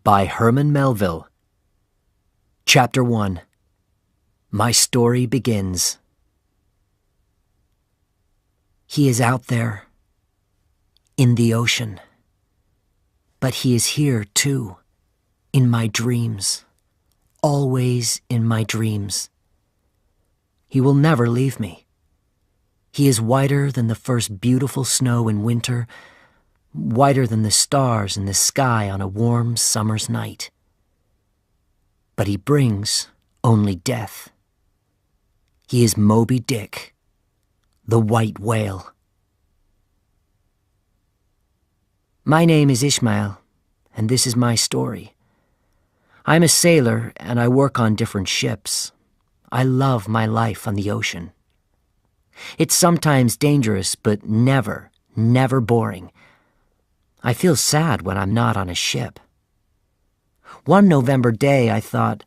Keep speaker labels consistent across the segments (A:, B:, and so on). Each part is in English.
A: by Herman Melville. Chapter 1. My story begins. He is out there, in the ocean. But he is here, too, in my dreams, always in my dreams. He will never leave me. He is whiter than the first beautiful snow in winter, whiter than the stars in the sky on a warm summer's night. But he brings only death. He is Moby Dick, the white whale. My name is Ishmael, and this is my story. I'm a sailor, and I work on different ships. I love my life on the ocean. It's sometimes dangerous, but never, never boring. I feel sad when I'm not on a ship. One November day, I thought,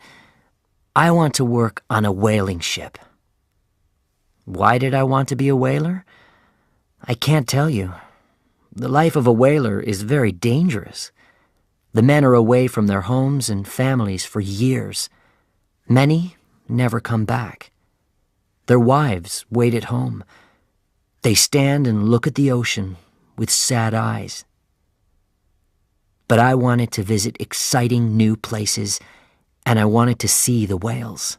A: I want to work on a whaling ship. Why did I want to be a whaler? I can't tell you. The life of a whaler is very dangerous. The men are away from their homes and families for years. Many never come back. Their wives wait at home. They stand and look at the ocean with sad eyes. But I wanted to visit exciting new places, and I wanted to see the whales.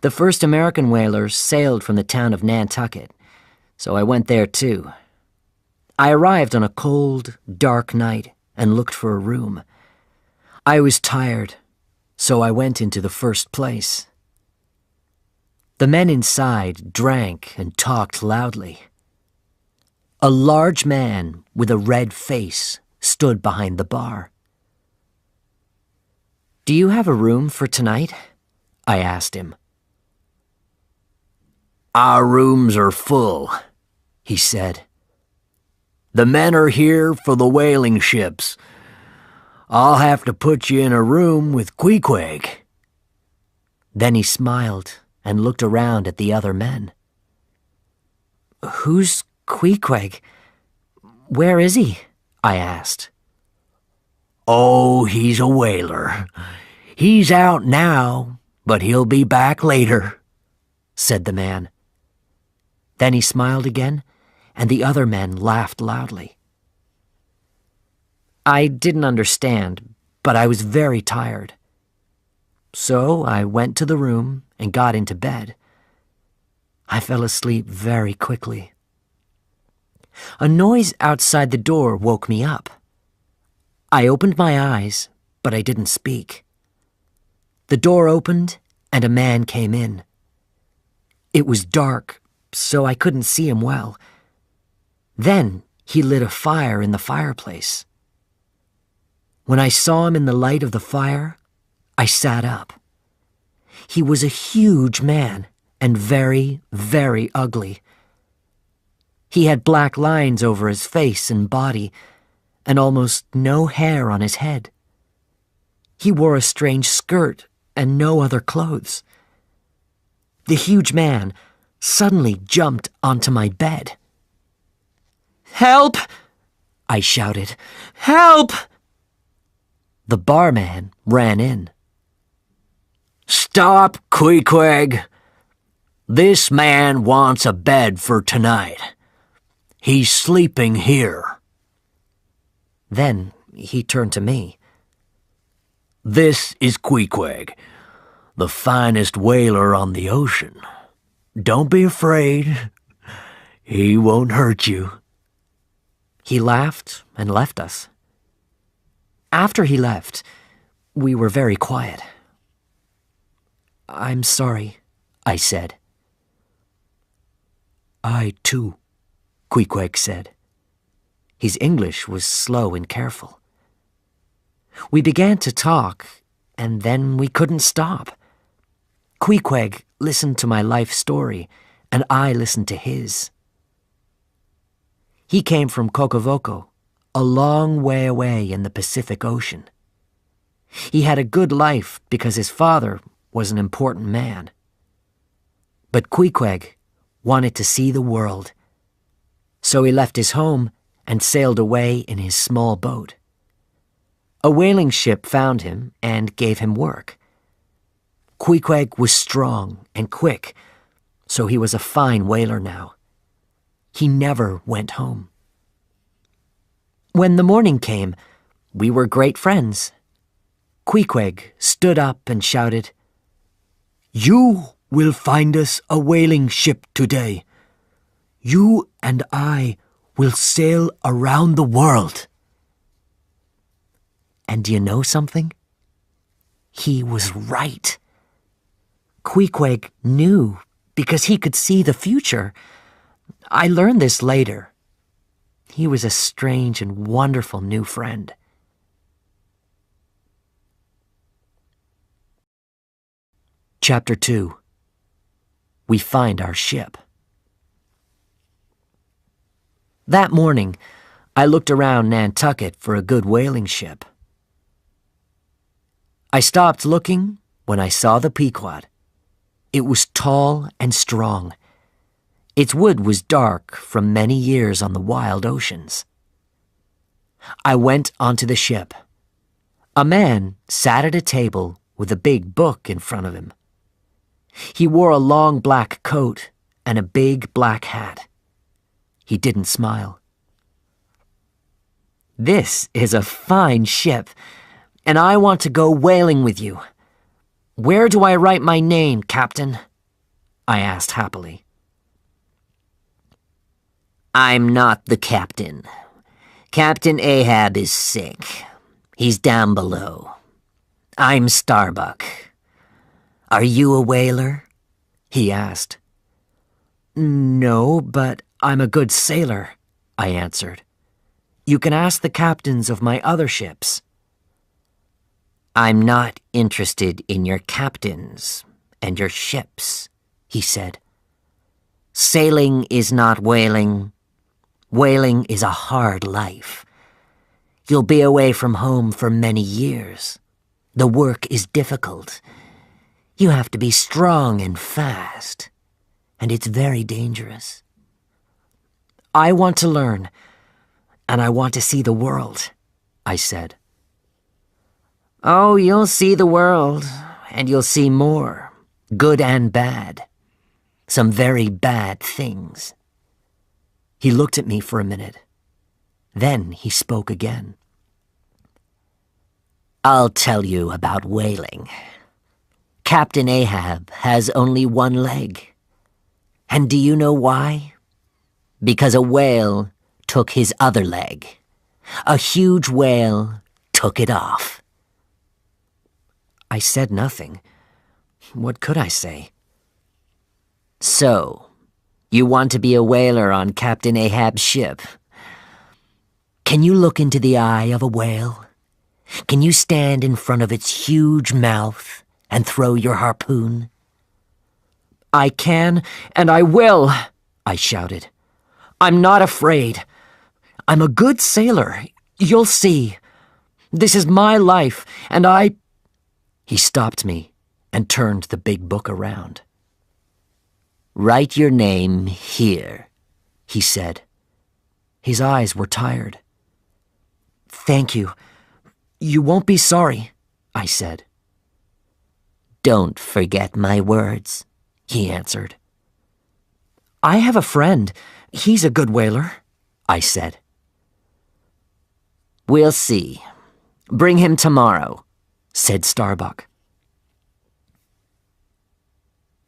A: The first American whalers sailed from the town of Nantucket, so I went there too. I arrived on a cold, dark night and looked for a room. I was tired, so I went into the first place. The men inside drank and talked loudly. A large man with a red face stood behind the bar. "Do you have a room for tonight?" I asked him. "Our rooms are full," he said. "The men are here for the whaling ships. I'll have to put you in a room with Queequeg." Then he smiled and looked around at the other men. "Who's Queequeg? Where is he?" I asked. "Oh, he's a whaler. He's out now, but he'll be back later," said the man. Then he smiled again, and the other men laughed loudly. I didn't understand, but I was very tired. So I went to the room and got into bed. I fell asleep very quickly. A noise outside the door woke me up. I opened my eyes, but I didn't speak. The door opened, and a man came in. It was dark, so I couldn't see him well. Then he lit a fire in the fireplace. When I saw him in the light of the fire, I sat up. He was a huge man and very, very ugly. He had black lines over his face and body, and almost no hair on his head. He wore a strange skirt and no other clothes. The huge man suddenly jumped onto my bed. "Help!" I shouted. "Help!" The barman ran in. "Stop, Queequeg. This man wants a bed for tonight. He's sleeping here." Then he turned to me. "This is Queequeg, the finest whaler on the ocean. Don't be afraid. He won't hurt you." He laughed and left us. After he left, we were very quiet. "I'm sorry," I said. "I too," Queequeg said. His English was slow and careful. We began to talk, and then we couldn't stop. Queequeg listened to my life story, and I listened to his. He came from Kokovoko, a long way away in the Pacific Ocean. He had a good life because his father was an important man. But Queequeg wanted to see the world, so he left his home and sailed away in his small boat. A whaling ship found him and gave him work. Queequeg was strong and quick, so he was a fine whaler now. He never went home. When the morning came, we were great friends. Queequeg stood up and shouted, "You will find us a whaling ship today. You and I will sail around the world." And do you know something? He was right. Queequeg knew because he could see the future. I learned this later. He was a strange and wonderful new friend. Chapter 2. We Find Our Ship. That morning, I looked around Nantucket for a good whaling ship. I stopped looking when I saw the Pequod. It was tall and strong. Its wood was dark from many years on the wild oceans. I went onto the ship. A man sat at a table with a big book in front of him. He wore a long black coat and a big black hat. He didn't smile. "This is a fine ship, and I want to go whaling with you. Where do I write my name, Captain?" I asked happily. "I'm not the captain. Captain Ahab is sick. He's down below. I'm Starbuck. Are you a whaler?" he asked. "No, but I'm a good sailor," I answered. "You can ask the captains of my other ships." "I'm not interested in your captains and your ships," he said. "Sailing is not whaling. Whaling is a hard life. You'll be away from home for many years. The work is difficult. You have to be strong and fast, and it's very dangerous. I want to learn, and I want to see the world," I said. "Oh, you'll see the world, and you'll see more, good and bad. Some very bad things." He looked at me for a minute. Then he spoke again. "I'll tell you about whaling. Captain Ahab has only one leg. And do you know why? Because a whale took his other leg. A huge whale took it off." I said nothing. What could I say? "So, you want to be a whaler on Captain Ahab's ship? Can you look into the eye of a whale? Can you stand in front of its huge mouth and throw your harpoon?" "I can, and I will," I shouted. "I'm not afraid. I'm a good sailor. You'll see. This is my life, and I—" He stopped me and turned the big book around. "Write your name here," he said. His eyes were tired. "Thank you. You won't be sorry," I said. "Don't forget my words," he answered. "I have a friend. He's a good whaler," I said. "We'll see. Bring him tomorrow," said Starbuck.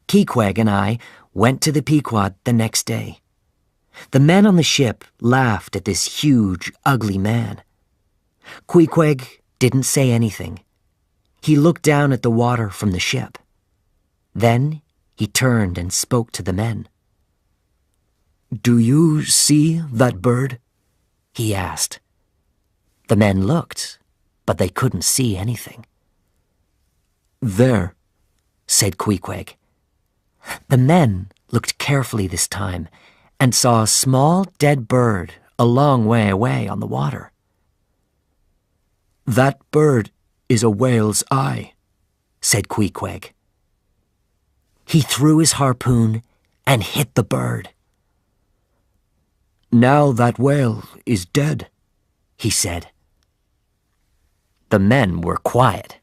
A: Queequeg and I went to the Pequod the next day. The men on the ship laughed at this huge, ugly man. Queequeg didn't say anything. He looked down at the water from the ship. Then he turned and spoke to the men. "Do you see that bird?" he asked. The men looked, but they couldn't see anything. "There," said Queequeg. The men looked carefully this time and saw a small dead bird a long way away on the water. "That bird is a whale's eye," said Queequeg. He threw his harpoon and hit the bird. "Now that whale is dead," he said. The men were quiet.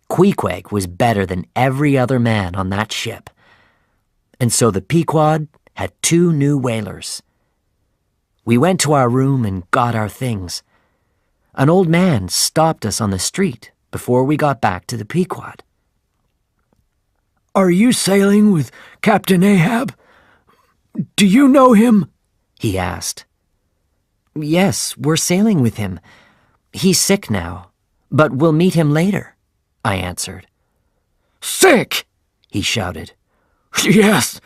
A: Queequeg was better than every other man on that ship. And so the Pequod had 2 new whalers. We went to our room and got our things. An old man stopped us on the street before we got back to the Pequod.
B: "Are you sailing with Captain Ahab? Do you know him?"
A: he asked. "Yes, we're sailing with him. He's sick now, but we'll meet him later," I answered.
B: "Sick!" he shouted.
C: Yes,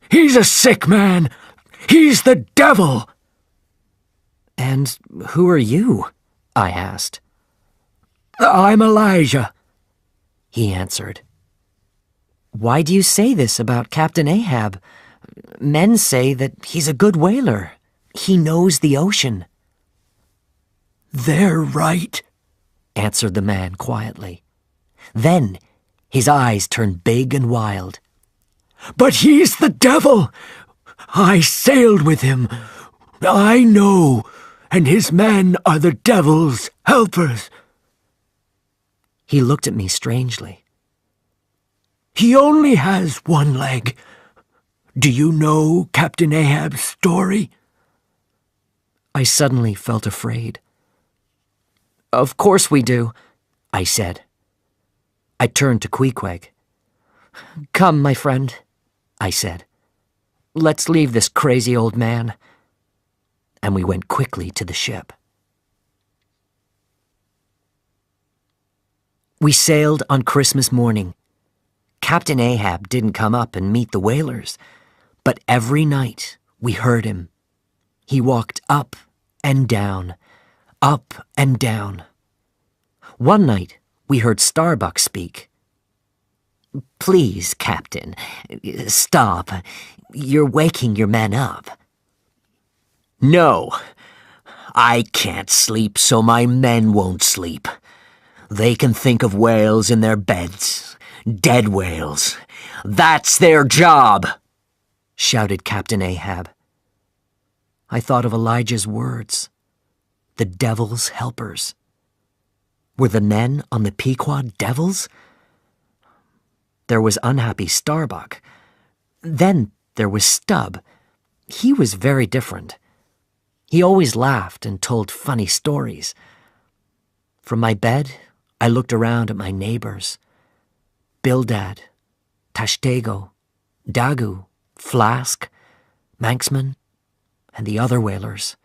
C: he's a sick man. He's the devil.
A: And who are you? I asked.
C: I'm Elijah,
A: he answered. Why do you say this about Captain Ahab? Men say that he's a good whaler. He knows the ocean.
C: They're right,
A: answered the man quietly. Then his eyes turned big and wild.
C: But he's the devil. I sailed with him. I know, and his men are the devil's helpers.
A: He looked at me strangely.
C: He only has one leg. Do you know Captain Ahab's story?
A: I suddenly felt afraid. Of course we do, I said. I turned to Queequeg. Come, my friend, I said. Let's leave this crazy old man. And we went quickly to the ship. We sailed on Christmas morning. Captain Ahab didn't come up and meet the whalers, but every night we heard him. He walked up and down, up and down. One night we heard Starbuck speak. Please, Captain, stop. You're waking your men up.
B: No, I can't sleep, so my men won't sleep. They can think of whales in their beds, dead whales. That's their job, shouted Captain Ahab.
A: I thought of Elijah's words, the devil's helpers. Were the men on the Pequod devils? There was unhappy Starbuck. Then there was Stubb. He was very different. He always laughed and told funny stories. From my bed, I looked around at my neighbors. Bildad, Tashtego, Dagu, Flask, Manxman, and the other whalers.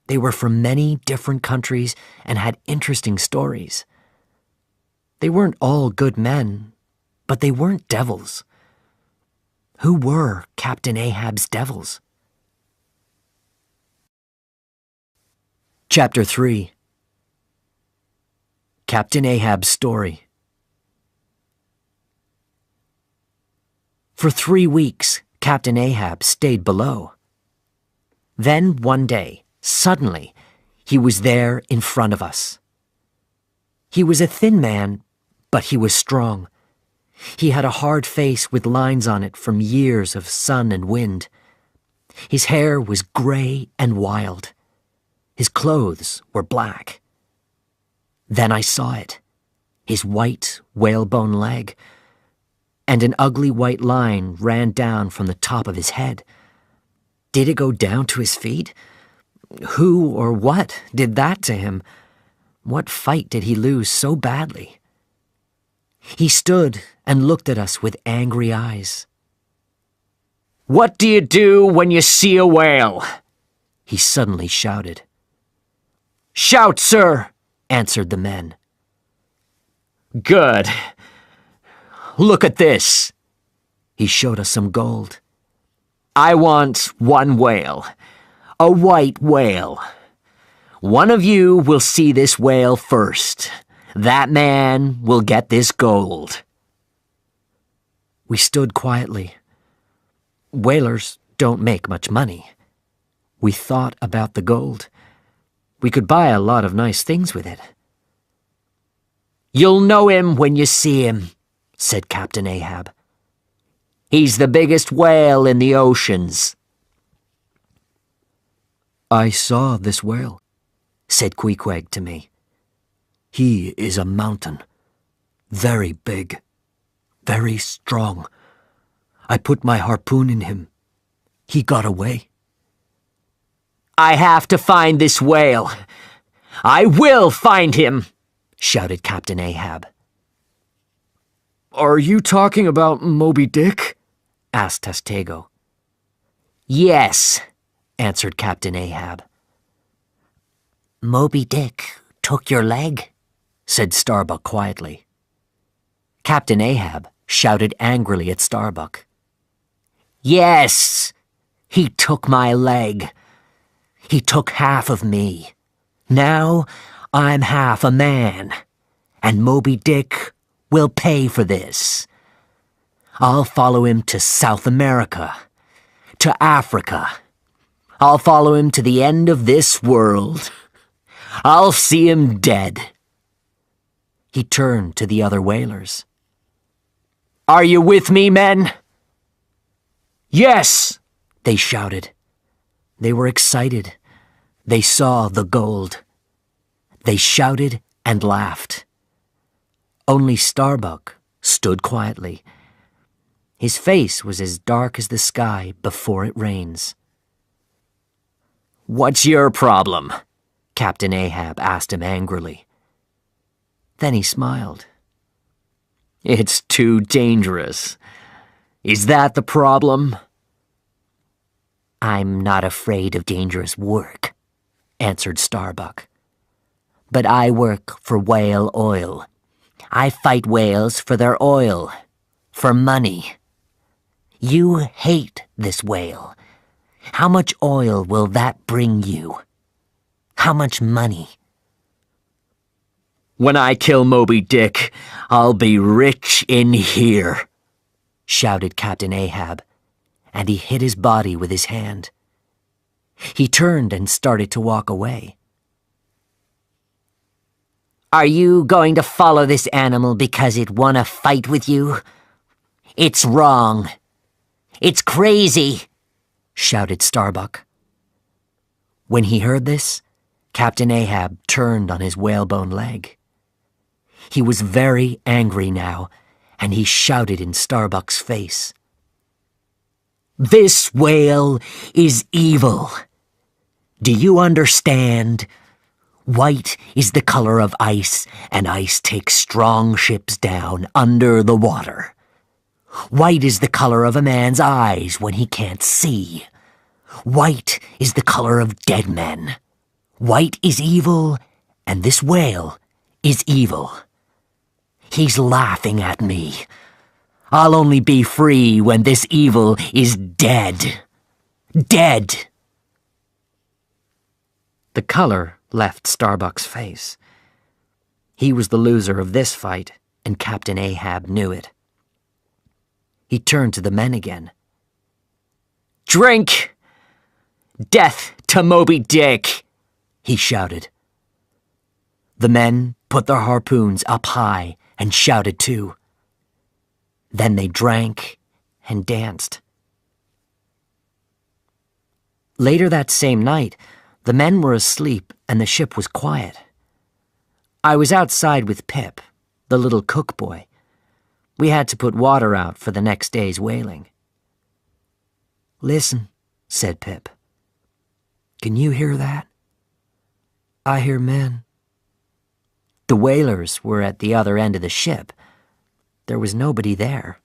A: They were from many different countries and had interesting stories. They weren't all good men, but they weren't devils. Who were Captain Ahab's devils? Chapter 3. Captain Ahab's Story. For 3 weeks, Captain Ahab stayed below. Then one day, suddenly, he was there in front of us. He was a thin man, but he was strong. He had a hard face with lines on it from years of sun and wind. His hair was gray and wild. His clothes were black. Then I saw it, his white whalebone leg, and an ugly white line ran down from the top of his head. Did it go down to his feet? Who or what did that to him? What fight did he lose so badly? He stood and looked at us with angry eyes.
B: What do you do when you see a whale?
A: He suddenly shouted.
B: Shout, sir,
A: answered the men.
B: Good. Look at this.
A: He showed us some gold.
B: I want one whale, a white whale. One of you will see this whale first. That man will get this gold.
A: We stood quietly. Whalers don't make much money. We thought about the gold. We could buy a lot of nice things with it.
B: You'll know him when you see him, said Captain Ahab. He's the biggest whale in the oceans.
A: I saw this whale, said Queequeg to me.
C: He is a mountain. Very big. Very strong. I put my harpoon in him. He got away.
B: I have to find this whale. I will find him, shouted Captain Ahab.
C: Are you talking about Moby Dick? Asked Testego.
B: Yes, answered Captain Ahab.
A: Moby Dick took your leg? Said Starbuck quietly.
B: Captain Ahab shouted angrily at Starbuck. Yes, he took my leg. He took half of me. Now I'm half a man, and Moby Dick will pay for this. I'll follow him to South America, to Africa. I'll follow him to the end of this world. I'll see him dead.
A: He turned to the other whalers.
B: Are you with me, men?
A: Yes, they shouted. They were excited. They saw the gold. They shouted and laughed. Only Starbuck stood quietly. His face was as dark as the sky before it rains.
B: What's your problem? Captain Ahab asked him angrily.
A: Then he smiled.
B: It's too dangerous. Is that the problem?
A: I'm not afraid of dangerous work, answered Starbuck. But I work for whale oil. I fight whales for their oil, for money. You hate this whale. How much oil will that bring you? How much money?
B: When I kill Moby Dick, I'll be rich in here,
A: shouted Captain Ahab, and he hit his body with his hand. He turned and started to walk away.
B: Are you going to follow this animal because it won a fight with you? It's wrong. It's crazy, shouted Starbuck.
A: When he heard this, Captain Ahab turned on his whalebone leg. He was very angry now, and he shouted in Starbuck's face.
B: This whale is evil. Do you understand? White is the color of ice, and ice takes strong ships down under the water. White is the color of a man's eyes when he can't see. White is the color of dead men. White is evil, and this whale is evil. He's laughing at me. I'll only be free when this evil is dead. Dead.
A: The color left Starbuck's face. He was the loser of this fight, and Captain Ahab knew it. He turned to the men again.
B: Drink! Death to Moby Dick!
A: He shouted. The men put their harpoons up high and shouted too. Then they drank and danced. Later that same night, the men were asleep and the ship was quiet. I was outside with Pip, the little cook boy. We had to put water out for the next day's whaling. "Listen," said Pip. "Can you hear that?" "I hear men." The whalers were at the other end of the ship. There was nobody there.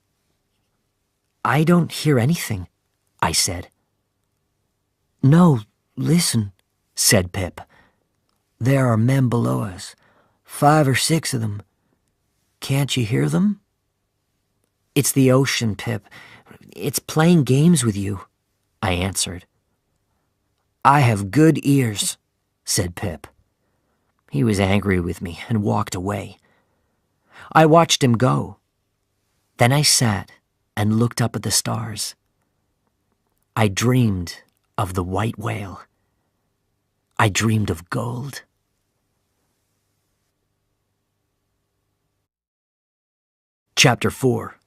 A: "I don't hear anything," I said. "No, listen," said Pip. "There are men below us, 5 or 6 of them. Can't you hear them?" "It's the ocean, Pip. It's playing games with you," I answered. "I have good ears," said Pip. He was angry with me and walked away. I watched him go. Then I sat and looked up at the stars. I dreamed of the white whale. I dreamed of gold. Chapter 4.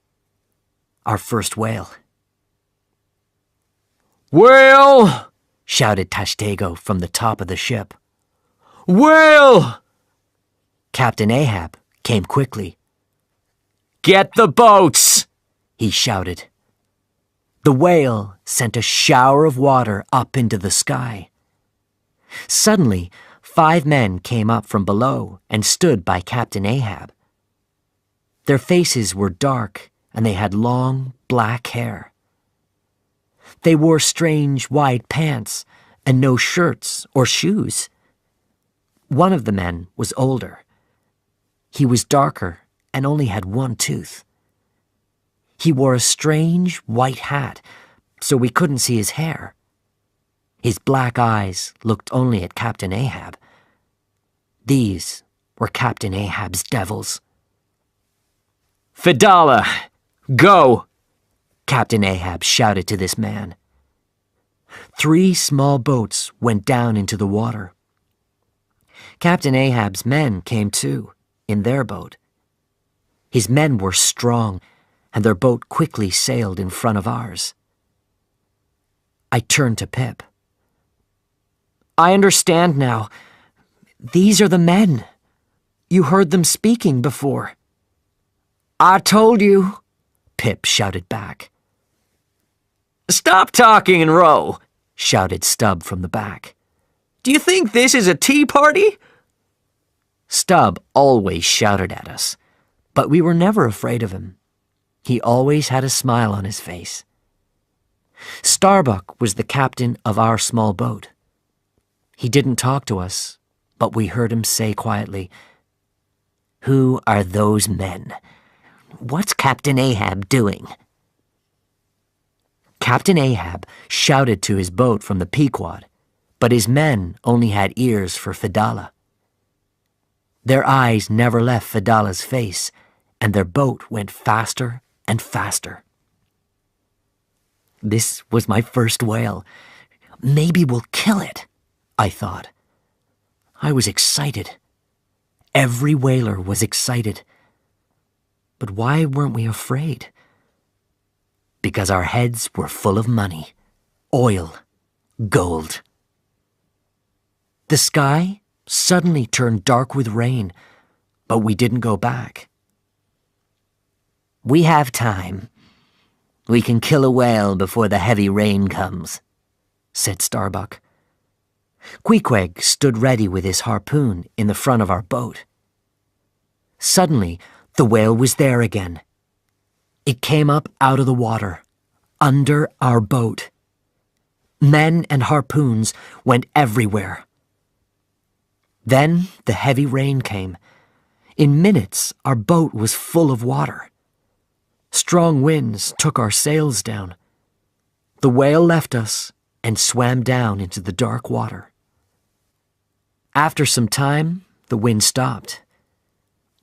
A: Our first whale.
B: "Whale!"
A: shouted Tashtego from the top of the ship.
B: "Whale!"
A: Captain Ahab came quickly.
B: "Get the boats!"
A: he shouted. The whale sent a shower of water up into the sky. Suddenly, 5 men came up from below and stood by Captain Ahab. Their faces were dark, and they had long, black hair. They wore strange, wide pants and no shirts or shoes. One of the men was older. He was darker and only had 1 tooth. He wore a strange white hat, so we couldn't see his hair. His black eyes looked only at Captain Ahab. These were Captain Ahab's devils.
B: "Fidala, go!"
A: Captain Ahab shouted to this man. 3 small boats went down into the water. Captain Ahab's men came too, in their boat. His men were strong, and their boat quickly sailed in front of ours. I turned to Pip. "I understand now. These are the men. You heard them speaking before."
B: "I told you,"
A: Pip shouted back.
B: "Stop talking and row,"
A: shouted Stubb from the back.
B: "Do you think this is a tea party?"
A: Stubb always shouted at us, but we were never afraid of him. He always had a smile on his face. Starbuck was the captain of our small boat. He didn't talk to us, but we heard him say quietly, "Who are those men? What's Captain Ahab doing?" Captain Ahab shouted to his boat from the Pequod, but his men only had ears for Fidala. Their eyes never left Fidala's face, and their boat went faster and faster. This was my first whale. Maybe we'll kill it, I thought. I was excited. Every whaler was excited. But why weren't we afraid? Because our heads were full of money, oil, gold. The sky suddenly turned dark with rain, but we didn't go back. "We have time. We can kill a whale before the heavy rain comes," said Starbuck. Queequeg stood ready with his harpoon in the front of our boat. Suddenly, the whale was there again. It came up out of the water, under our boat. Men and harpoons went everywhere. Then the heavy rain came. In minutes, our boat was full of water. Strong winds took our sails down. The whale left us and swam down into the dark water. After some time, the wind stopped.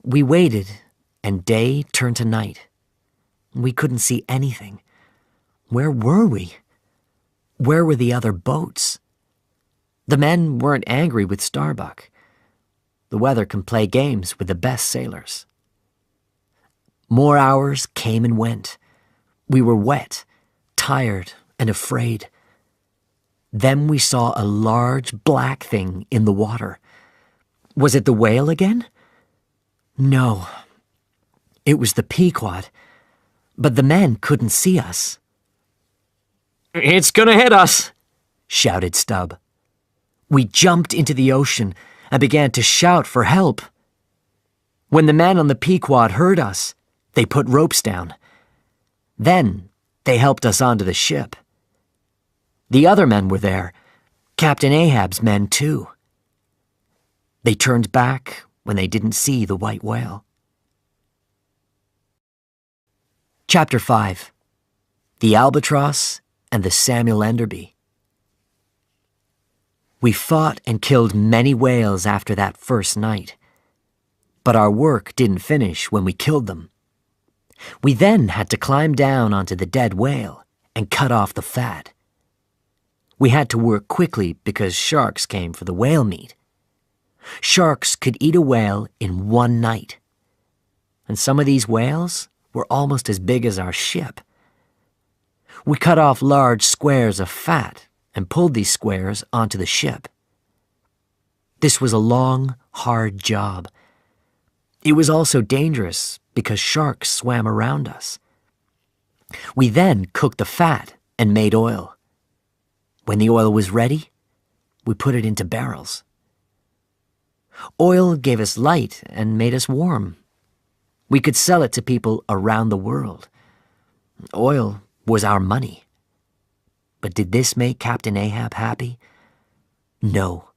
A: We waited, and day turned to night. We couldn't see anything. Where were we? Where were the other boats? The men weren't angry with Starbuck. The weather can play games with the best sailors. More hours came and went. We were wet, tired, and afraid. Then we saw a large black thing in the water. Was it the whale again? No. It was the Pequod, but the men couldn't see us.
B: "It's gonna hit us,"
A: shouted Stubb. We jumped into the ocean and began to shout for help. When the men on the Pequod heard us, they put ropes down. Then they helped us onto the ship. The other men were there, Captain Ahab's men too. They turned back when they didn't see the white whale. Chapter 5. The Albatross and the Samuel Enderby. We fought and killed many whales after that first night, but our work didn't finish when we killed them. We then had to climb down onto the dead whale and cut off the fat. We had to work quickly because sharks came for the whale meat. Sharks could eat a whale in one night, and some of these whales were almost as big as our ship. We cut off large squares of fat and pulled these squares onto the ship. This was a long, hard job. It was also dangerous because sharks swam around us. We then cooked the fat and made oil. When the oil was ready, we put it into barrels. Oil gave us light and made us warm. We could sell it to people around the world. Oil was our money. But did this make Captain Ahab happy? No.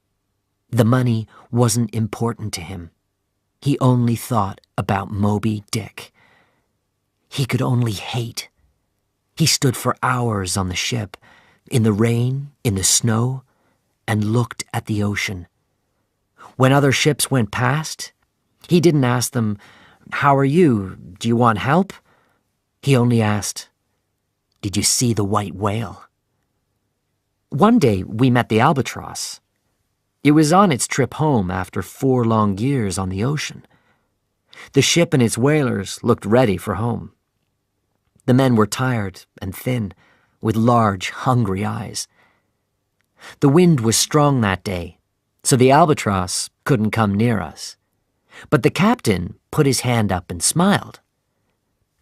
A: The money wasn't important to him. He only thought about Moby Dick. He could only hate. He stood for hours on the ship, in the rain, in the snow, and looked at the ocean. When other ships went past, he didn't ask them, "How are you? Do you want help?" He only asked, "Did you see the white whale?" One day we met the albatross. It was on its trip home after 4 long years on the ocean. The ship and its whalers looked ready for home. The men were tired and thin, with large, hungry eyes. The wind was strong that day, so the albatross couldn't come near us. But the captain put his hand up and smiled.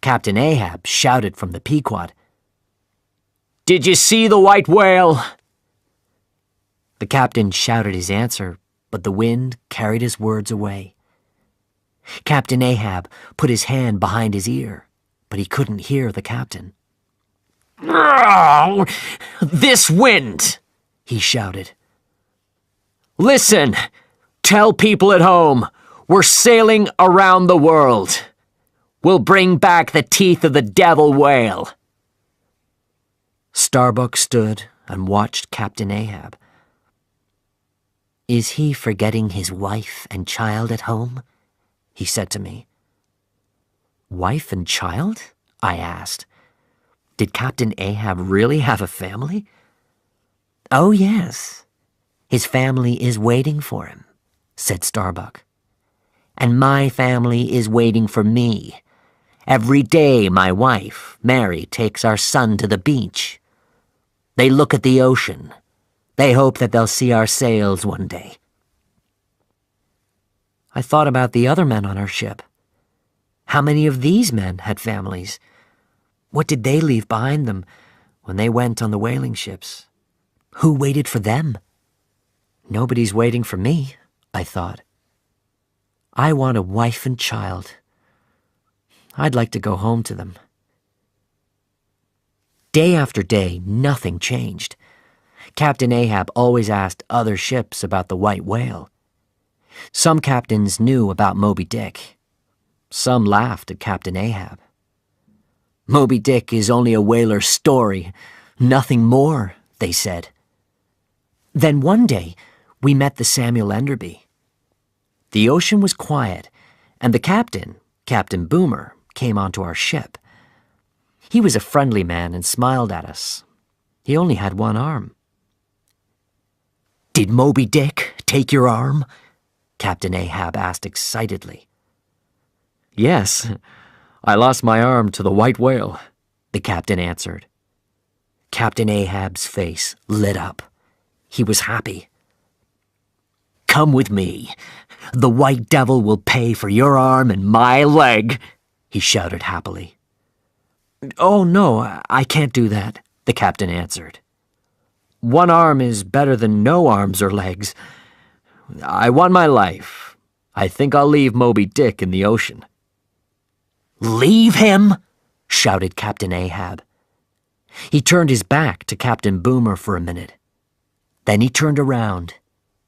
A: Captain Ahab shouted from the Pequod, "Did you see the white whale?" The captain shouted his answer, but the wind carried his words away. Captain Ahab put his hand behind his ear, but he couldn't hear the captain. "This wind!" he shouted. "Listen! Tell people at home, we're sailing around the world. We'll bring back the teeth of the devil whale." Starbuck stood and watched Captain Ahab. "Is he forgetting his wife and child at home?" he said to me. "Wife and child?" I asked. Did Captain Ahab really have a family? "Oh, yes. His family is waiting for him," said Starbuck. "And my family is waiting for me. Every day my wife, Mary, takes our son to the beach. They look at the ocean. They hope that they'll see our sails one day." I thought about the other men on our ship. How many of these men had families? What did they leave behind them when they went on the whaling ships? Who waited for them? Nobody's waiting for me, I thought. I want a wife and child. I'd like to go home to them. Day after day, nothing changed. Captain Ahab always asked other ships about the white whale. Some captains knew about Moby Dick. Some laughed at Captain Ahab. "Moby Dick is only a whaler's story, nothing more," they said. Then one day, we met the Samuel Enderby. The ocean was quiet, and the captain, Captain Boomer, came onto our ship. He was a friendly man and smiled at us. He only had one arm. "Did Moby Dick take your arm?" Captain Ahab asked excitedly. "Yes, I lost my arm to the white whale," the captain answered. Captain Ahab's face lit up. He was happy. "Come with me. The white devil will pay for your arm and my leg," he shouted happily. "Oh, no, I can't do that," the captain answered. "One arm is better than no arms or legs. I want my life. I think I'll leave Moby Dick in the ocean." "Leave him?" shouted Captain Ahab. He turned his back to Captain Boomer for a minute. Then he turned around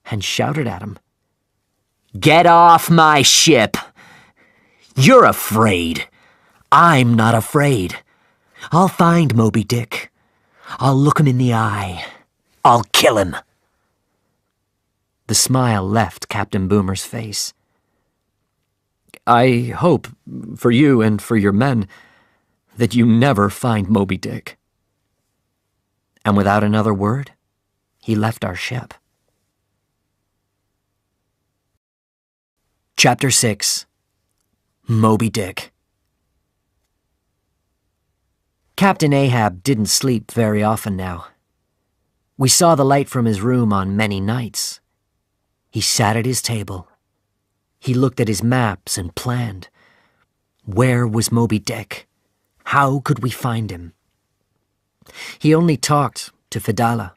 A: and shouted at him. "Get off my ship! You're afraid. I'm not afraid. I'll find Moby Dick. I'll look him in the eye. I'll kill him." The smile left Captain Boomer's face. "I hope, for you and for your men, that you never find Moby Dick." And without another word, he left our ship. Chapter 6. Moby Dick. Captain Ahab didn't sleep very often now. We saw the light from his room on many nights. He sat at his table, He looked at his maps and planned. Where was Moby Dick? How could we find him? He only talked to Fedallah.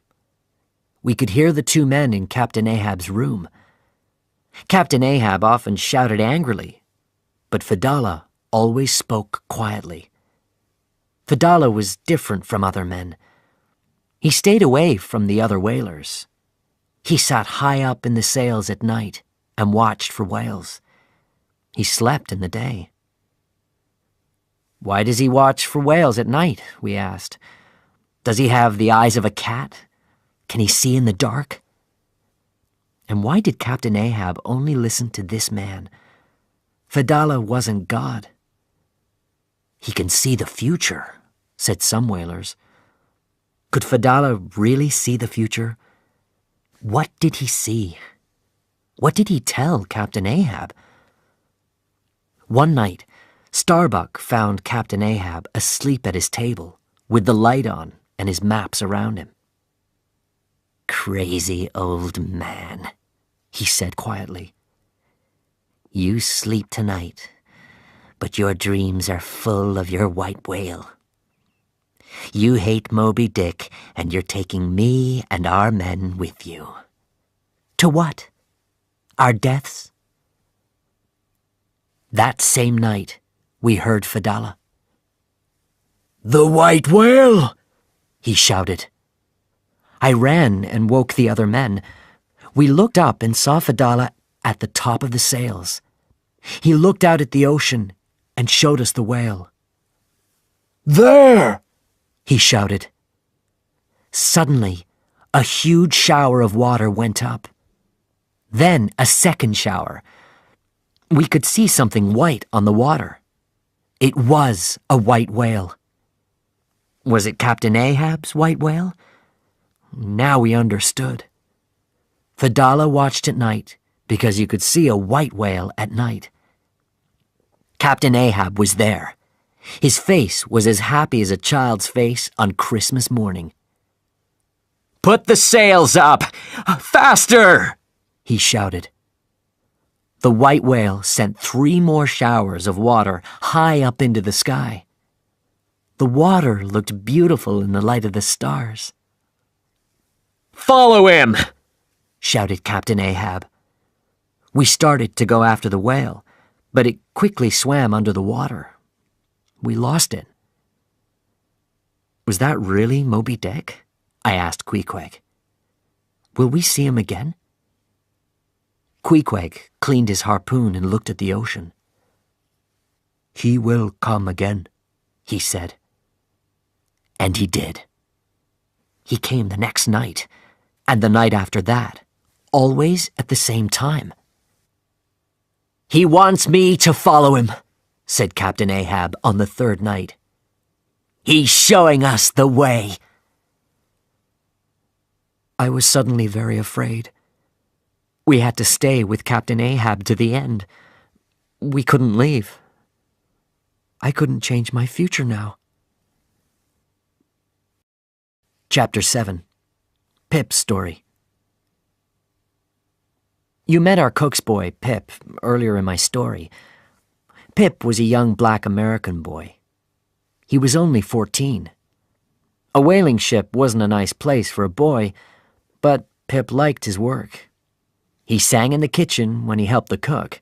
A: We could hear the two men in Captain Ahab's room. Captain Ahab often shouted angrily, but Fedallah always spoke quietly. Fedallah was different from other men. He stayed away from the other whalers. He sat high up in the sails at night and watched for whales. He slept in the day. Why does he watch for whales at night? We asked. Does he have the eyes of a cat? Can he see in the dark? And why did Captain Ahab only listen to this man? Fedallah wasn't God. He can see the future, said some whalers. Could Fedallah really see the future? What did he see? What did he tell Captain Ahab? One night, Starbuck found Captain Ahab asleep at his table, with the light on and his maps around him. Crazy old man, he said quietly. You sleep tonight, but your dreams are full of your white whale. You hate Moby Dick, and you're taking me and our men with you. To what? Our deaths? That same night, we heard Fedallah.
C: The white whale!
A: He shouted. I ran and woke the other men. We looked up and saw Fedallah at the top of the sails. He looked out at the ocean and showed us the whale.
C: There!
A: He shouted. Suddenly, a huge shower of water went up. Then a second shower. We could see something white on the water. It was a white whale. Was it Captain Ahab's white whale? Now we understood. Fedallah watched at night because you could see a white whale at night. Captain Ahab was there. His face was as happy as a child's face on Christmas morning.
B: Put the sails up! Faster!
A: He shouted. The white whale sent 3 more showers of water high up into the sky. The water looked beautiful in the light of the stars.
B: Follow him!
A: Shouted Captain Ahab. We started to go after the whale, but it quickly swam under the water. We lost it. Was that really Moby Dick? I asked Queequeg. Will we see him again? Queequeg cleaned his harpoon and looked at the ocean. He will come again, he said. And he did. He came the next night, and the night after that, always at the same time. He wants me to follow him, said Captain Ahab on the 3rd night. He's showing us the way. I was suddenly very afraid. We had to stay with Captain Ahab to the end. We couldn't leave. I couldn't change my future now. Chapter 7. Pip's Story. You met our cook's boy, Pip, earlier in my story. Pip was a young black American boy. He was only 14. A whaling ship wasn't a nice place for a boy, but Pip liked his work. He sang in the kitchen when he helped the cook,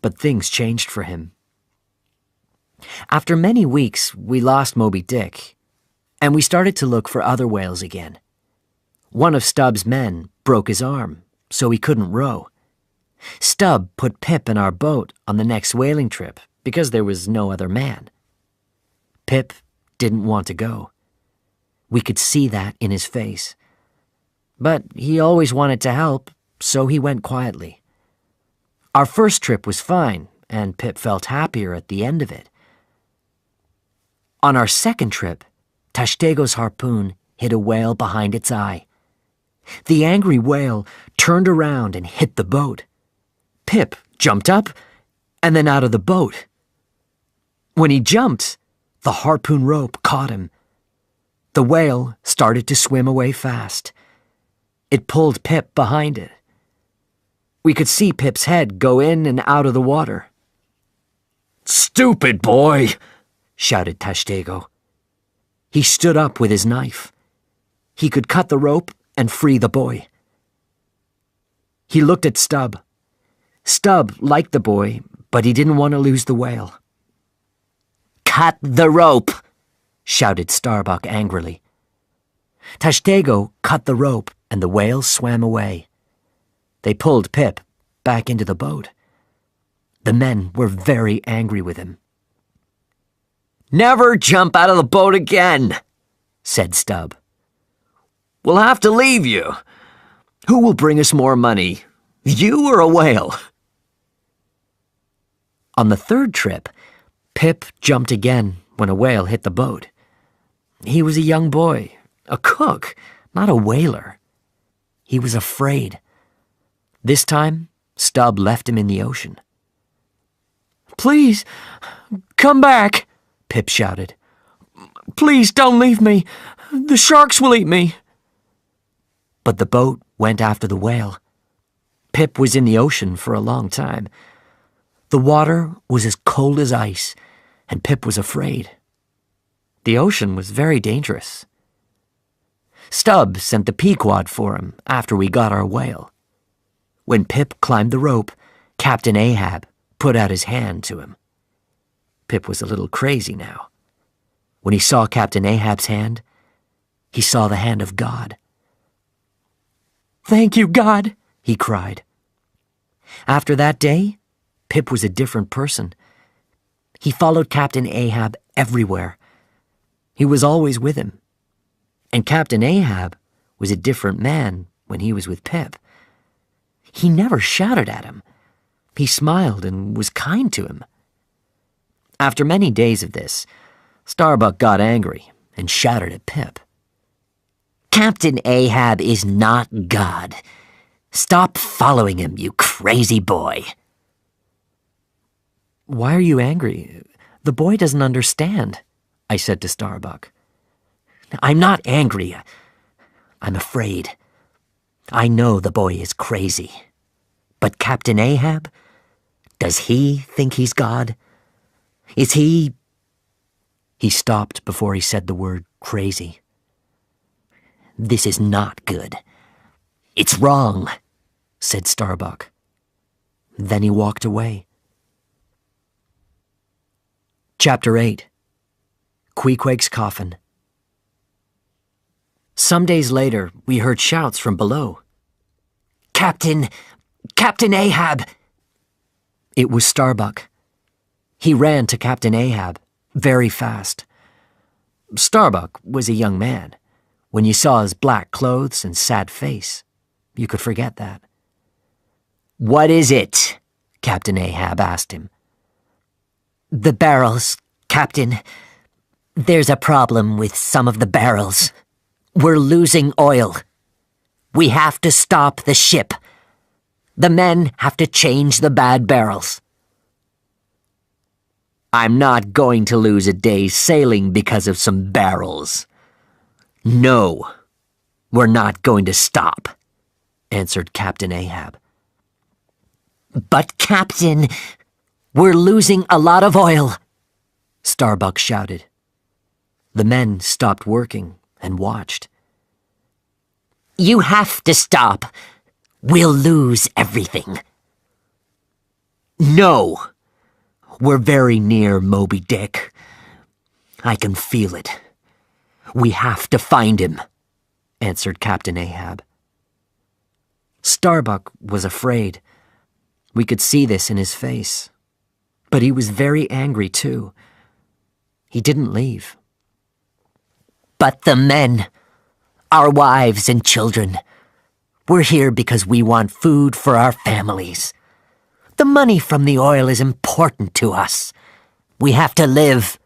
A: but things changed for him. After many weeks, we lost Moby Dick, and we started to look for other whales again. One of Stubb's men broke his arm, so he couldn't row. Stubb put Pip in our boat on the next whaling trip because there was no other man. Pip didn't want to go. We could see that in his face. But he always wanted to help, so he went quietly. Our first trip was fine, and Pip felt happier at the end of it. On our second trip, Tashtego's harpoon hit a whale behind its eye. The angry whale turned around and hit the boat. Pip jumped up and then out of the boat. When he jumped, the harpoon rope caught him. The whale started to swim away fast. It pulled Pip behind it. We could see Pip's head go in and out of the water.
B: "Stupid boy!"
A: shouted Tashtego. He stood up with his knife. He could cut the rope and free the boy. He looked at Stub. Stub liked the boy, but he didn't want to lose the whale.
B: "Cut the rope!"
A: shouted Starbuck angrily. Tashtego cut the rope and the whale swam away. They pulled Pip back into the boat. The men were very angry with him.
B: "Never jump out of the boat again,"
A: said Stub.
B: "We'll have to leave you. Who will bring us more money, you or a whale?"
A: On the third trip, Pip jumped again when a whale hit the boat. He was a young boy, a cook, not a whaler. He was afraid. This time, Stub left him in the ocean. "Please, come back," Pip shouted. "Please don't leave me. The sharks will eat me." But the boat went after the whale. Pip was in the ocean for a long time. The water was as cold as ice, and Pip was afraid. The ocean was very dangerous. Stub sent the Pequod for him after we got our whale. When Pip climbed the rope, Captain Ahab put out his hand to him. Pip was a little crazy now. When he saw Captain Ahab's hand, he saw the hand of God. "Thank you, God," he cried. After that day, Pip was a different person. He followed Captain Ahab everywhere. He was always with him. And Captain Ahab was a different man when he was with Pip. He never shouted at him. He smiled and was kind to him. After many days of this, Starbuck got angry and shouted at Pip.
B: "Captain Ahab is not God. Stop following him, you crazy boy."
A: "Why are you angry? The boy doesn't understand," I said to Starbuck.
B: "I'm not angry. I'm afraid. I know the boy is crazy. But Captain Ahab, does he think he's God? Is he—"
A: He stopped before he said the word crazy.
B: "This is not good. It's wrong,"
A: said Starbuck. Then he walked away. Chapter 8. Queequeg's Coffin. Some days later, we heard shouts from below.
B: Captain Ahab!"
A: It was Starbuck. He ran to Captain Ahab, very fast. Starbuck was a young man. When you saw his black clothes and sad face, you could forget that.
B: "What is it?" Captain Ahab asked him.
D: "The barrels, Captain. There's a problem with some of the barrels. We're losing oil. We have to stop the ship. The men have to change the bad barrels."
B: "I'm not going to lose a day's sailing because of some barrels. No, we're not going to stop," answered Captain Ahab.
D: "But, Captain, we're losing a lot of oil,"
A: Starbuck shouted. The men stopped working and watched.
D: "You have to stop. We'll lose everything."
B: "No, we're very near Moby Dick. I can feel it. We have to find him," answered Captain Ahab.
A: Starbuck was afraid. We could see this in his face. But he was very angry, too. He didn't leave.
D: "But the men, our wives and children, we're here because we want food for our families. The money from the oil is important to us. We have to live.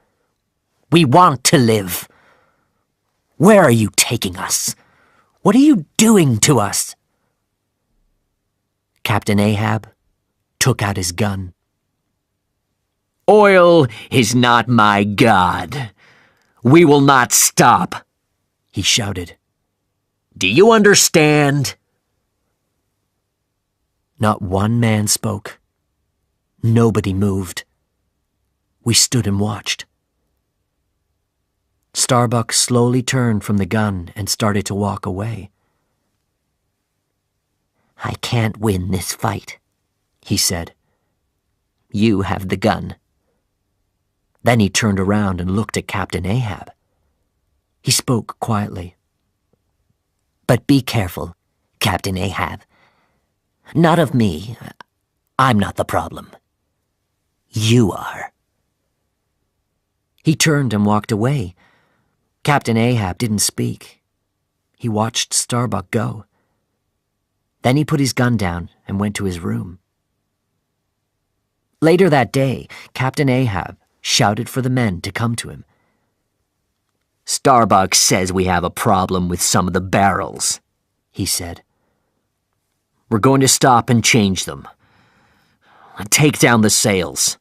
D: We want to live. Where are you taking us? What are you doing to us?"
A: Captain Ahab took out his gun.
B: "Oil is not my God. We will not stop," he shouted. "Do you understand?"
A: Not one man spoke. Nobody moved. We stood and watched. Starbuck slowly turned from the gun and started to walk away.
D: "I can't win this fight," he said. "You have the gun."
A: Then he turned around and looked at Captain Ahab. He spoke quietly.
D: "But be careful, Captain Ahab. Not of me. I'm not the problem. You are."
A: He turned and walked away. Captain Ahab didn't speak. He watched Starbuck go. Then he put his gun down and went to his room. Later that day, Captain Ahab shouted for the men to come to him.
B: "Starbuck says we have a problem with some of the barrels," he said. "We're going to stop and change them. Take down the sails."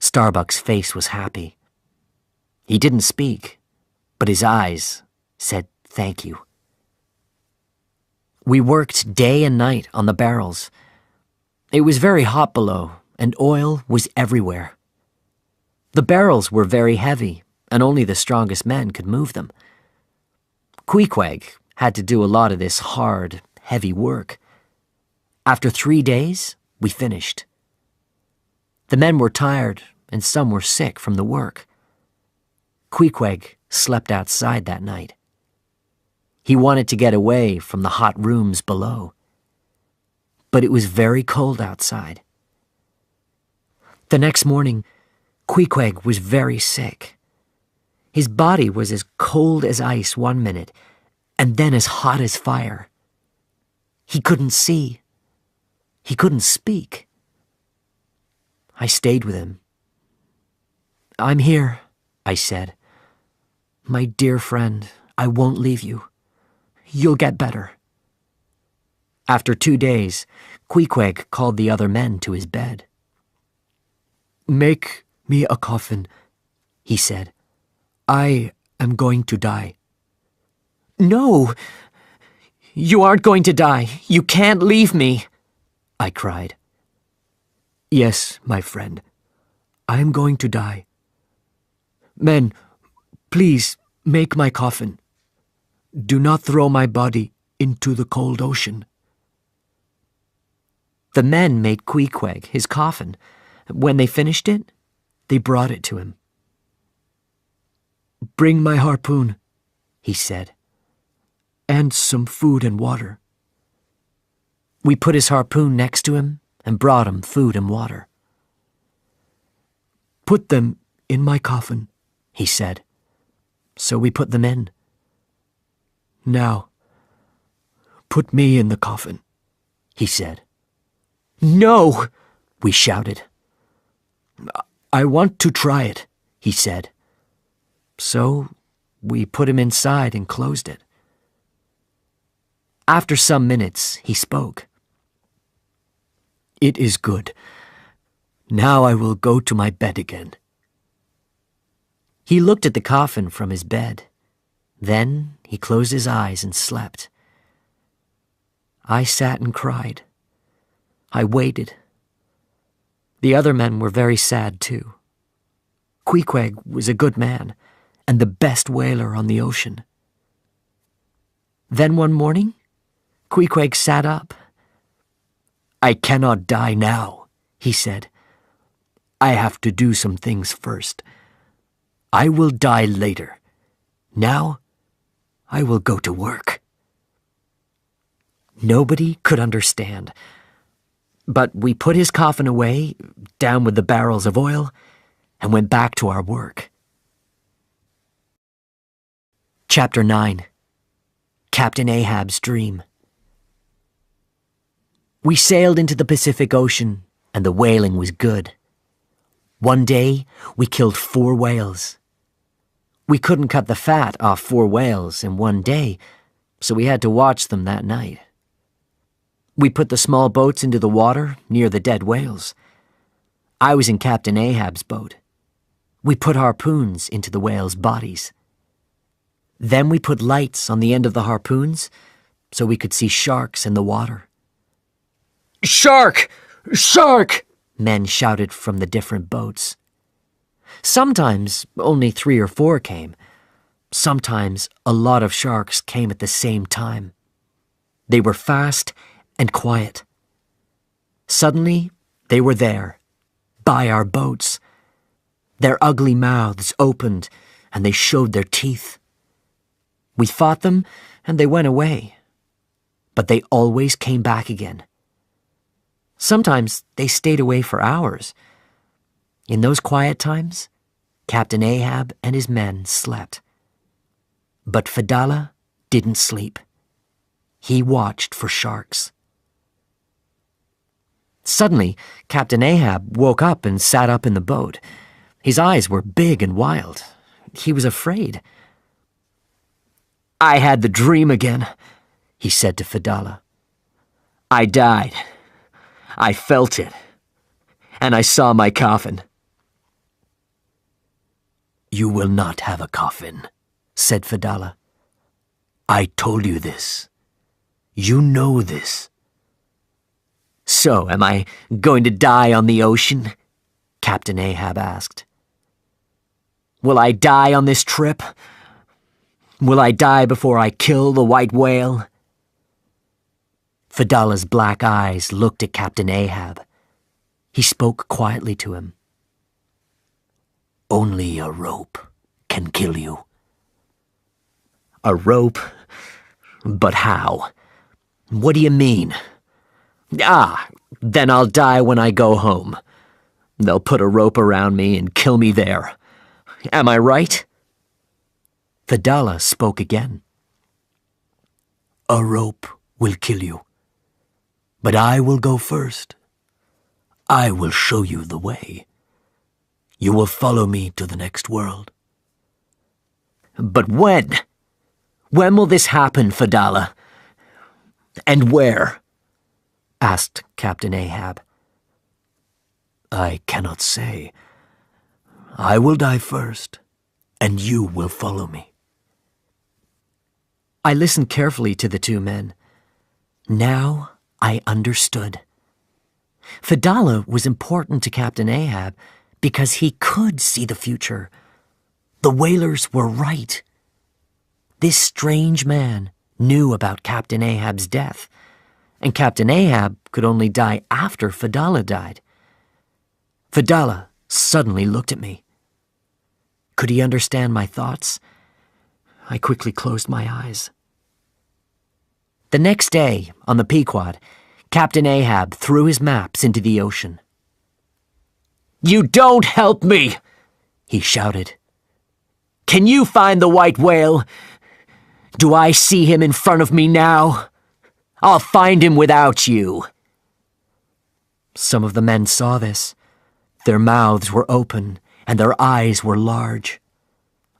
A: Starbuck's face was happy. He didn't speak, but his eyes said thank you. We worked day and night on the barrels. It was very hot below, and oil was everywhere. The barrels were very heavy, and only the strongest men could move them. Queequeg had to do a lot of this hard, heavy work. After 3 days, we finished. The men were tired, and some were sick from the work. Queequeg slept outside that night. He wanted to get away from the hot rooms below. But it was very cold outside. The next morning, Queequeg was very sick. His body was as cold as ice 1 minute, and then as hot as fire. He couldn't see. He couldn't speak. I stayed with him. "I'm here," I said. "My dear friend, I won't leave you. You'll get better." After 2 days, Queequeg called the other men to his bed. "Make me a coffin," he said. "I am going to die." "No! You aren't going to die. You can't leave me," I cried. "Yes, my friend. I am going to die. Men, please make my coffin. Do not throw my body into the cold ocean." The men made Queequeg his coffin. When they finished it, they brought it to him. "Bring my harpoon," he said, "and some food and water." We put his harpoon next to him and brought him food and water. "Put them in my coffin," he said. So we put them in. "Now, put me in the coffin," he said. "No!" we shouted. "I want to try it," he said. So we put him inside and closed it. After some minutes, he spoke. "It is good. Now I will go to my bed again." He looked at the coffin from his bed. Then he closed his eyes and slept. I sat and cried. I waited. The other men were very sad too. Queequeg was a good man and the best whaler on the ocean. Then one morning, Queequeg sat up. "I cannot die now," he said. "I have to do some things first. I will die later. Now, I will go to work." Nobody could understand. But we put his coffin away, down with the barrels of oil, and went back to our work. Chapter 9. Captain Ahab's Dream. We sailed into the Pacific Ocean, and the whaling was good. One day, we killed 4 whales. We couldn't cut the fat off 4 whales in one day, so we had to watch them that night. We put the small boats into the water near the dead whales. I was in Captain Ahab's boat. We put harpoons into the whales' bodies. Then we put lights on the end of the harpoons so we could see sharks in the water.
B: Shark! Shark!
A: Men shouted from the different boats. Sometimes only 3 or 4 came. Sometimes a lot of sharks came at the same time. They were fast and quiet. Suddenly, they were there, by our boats. Their ugly mouths opened, and they showed their teeth. We fought them, and they went away. But they always came back again. Sometimes they stayed away for hours. In those quiet times, Captain Ahab and his men slept. But Fadala didn't sleep. He watched for sharks. Suddenly, Captain Ahab woke up and sat up in the boat. His eyes were big and wild. He was afraid.
B: I had the dream again, he said to Fadala. I died. I felt it. And I saw my coffin.
C: You will not have a coffin, said Fadala. I told you this. You know this.
B: So, am I going to die on the ocean? Captain Ahab asked. Will I die on this trip? Will I die before I kill the white whale?
A: Fadala's black eyes looked at Captain Ahab. He spoke quietly to him.
C: Only a rope can kill you.
B: A rope? But how? What do you mean? Ah, then I'll die when I go home. They'll put a rope around me and kill me there. Am I right?
A: Fadala spoke again.
C: A rope will kill you. But I will go first. I will show you the way. You will follow me to the next world.
B: But when? When will this happen, Fadala? And where?
A: Asked Captain Ahab.
C: I cannot say. I will die first, and you will follow me.
A: I listened carefully to the 2 men. Now I understood. Fadala was important to Captain Ahab because he could see the future. The whalers were right. This strange man knew about Captain Ahab's death, and Captain Ahab could only die after Fadala died. Fadala suddenly looked at me. Could he understand my thoughts? I quickly closed my eyes. The next day, on the Pequod, Captain Ahab threw his maps into the ocean.
B: You don't help me, he shouted. Can you find the white whale? Do I see him in front of me now? I'll find him without you.
A: Some of the men saw this. Their mouths were open and their eyes were large.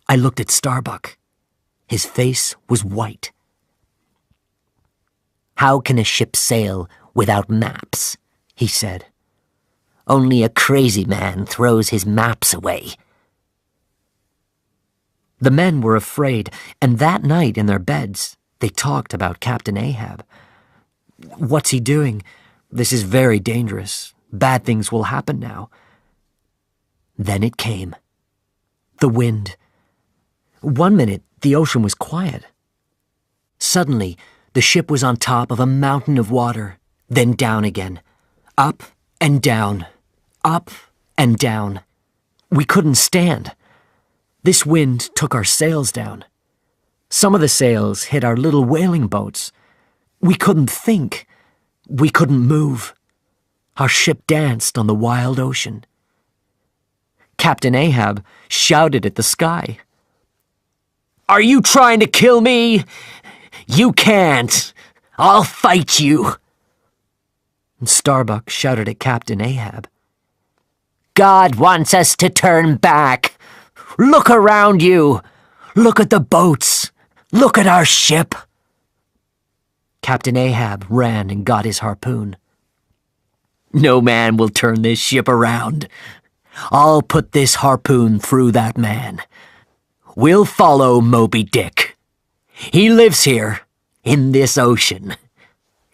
A: I looked at Starbuck. His face was white.
D: How can a ship sail without maps? He said. Only a crazy man throws his maps away.
A: The men were afraid, and that night in their beds, they talked about Captain Ahab. What's he doing? This is very dangerous. Bad things will happen now. Then it came. The wind. 1 minute, the ocean was quiet. Suddenly, the ship was on top of a mountain of water, then down again. Up and down. Up and down. We couldn't stand. This wind took our sails down. Some of the sails hit our little whaling boats. We couldn't think. We couldn't move. Our ship danced on the wild ocean. Captain Ahab shouted at the sky.
B: Are you trying to kill me? You can't. I'll fight you.
A: And Starbuck shouted at Captain Ahab.
D: God wants us to turn back. Look around you. Look at the boats. Look at our ship.
A: Captain Ahab ran and got his harpoon.
B: No man will turn this ship around. I'll put this harpoon through that man. We'll follow Moby Dick. He lives here, in this ocean.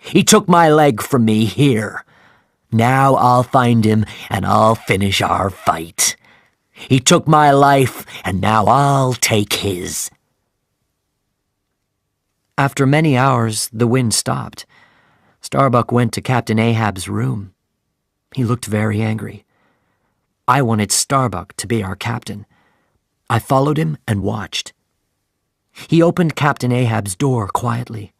B: He took my leg from me here. Now I'll find him and I'll finish our fight. He took my life and now I'll take his."
A: After many hours, the wind stopped. Starbuck went to Captain Ahab's room. He looked very angry. I wanted Starbuck to be our captain. I followed him and watched. He opened Captain Ahab's door quietly.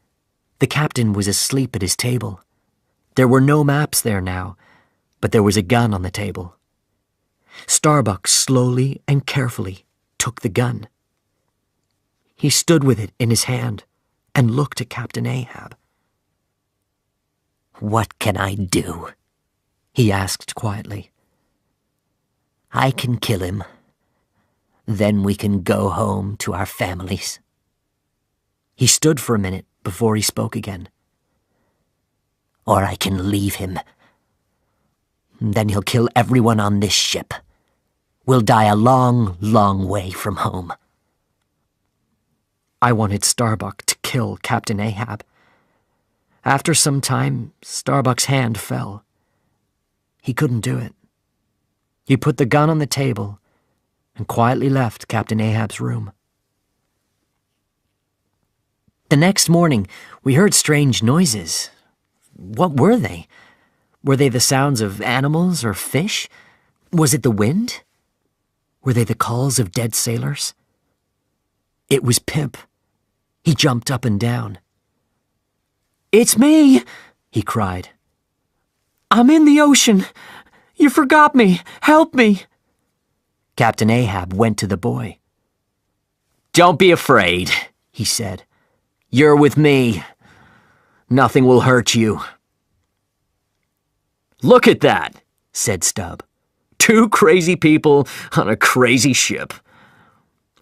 A: The captain was asleep at his table. There were no maps there now, but there was a gun on the table. Starbuck slowly and carefully took the gun. He stood with it in his hand and looked at Captain Ahab.
D: "What can I do?"
A: he asked quietly.
D: "I can kill him. Then we can go home to our families."
A: He stood for a minute before he spoke again.
D: "Or I can leave him. Then he'll kill everyone on this ship. We'll die a long, long way from home."
A: I wanted Starbuck to kill Captain Ahab. After some time, Starbuck's hand fell. He couldn't do it. He put the gun on the table and quietly left Captain Ahab's room. The next morning, we heard strange noises. What were they? Were they the sounds of animals or fish? Was it the wind? Were they the calls of dead sailors? It was Pimp. He jumped up and down. "It's me!" he cried. "I'm in the ocean. You forgot me. Help me!" Captain Ahab went to the boy.
B: "Don't be afraid," he said. "You're with me. Nothing will hurt you." "Look at that," said Stubb. "Two crazy people on a crazy ship.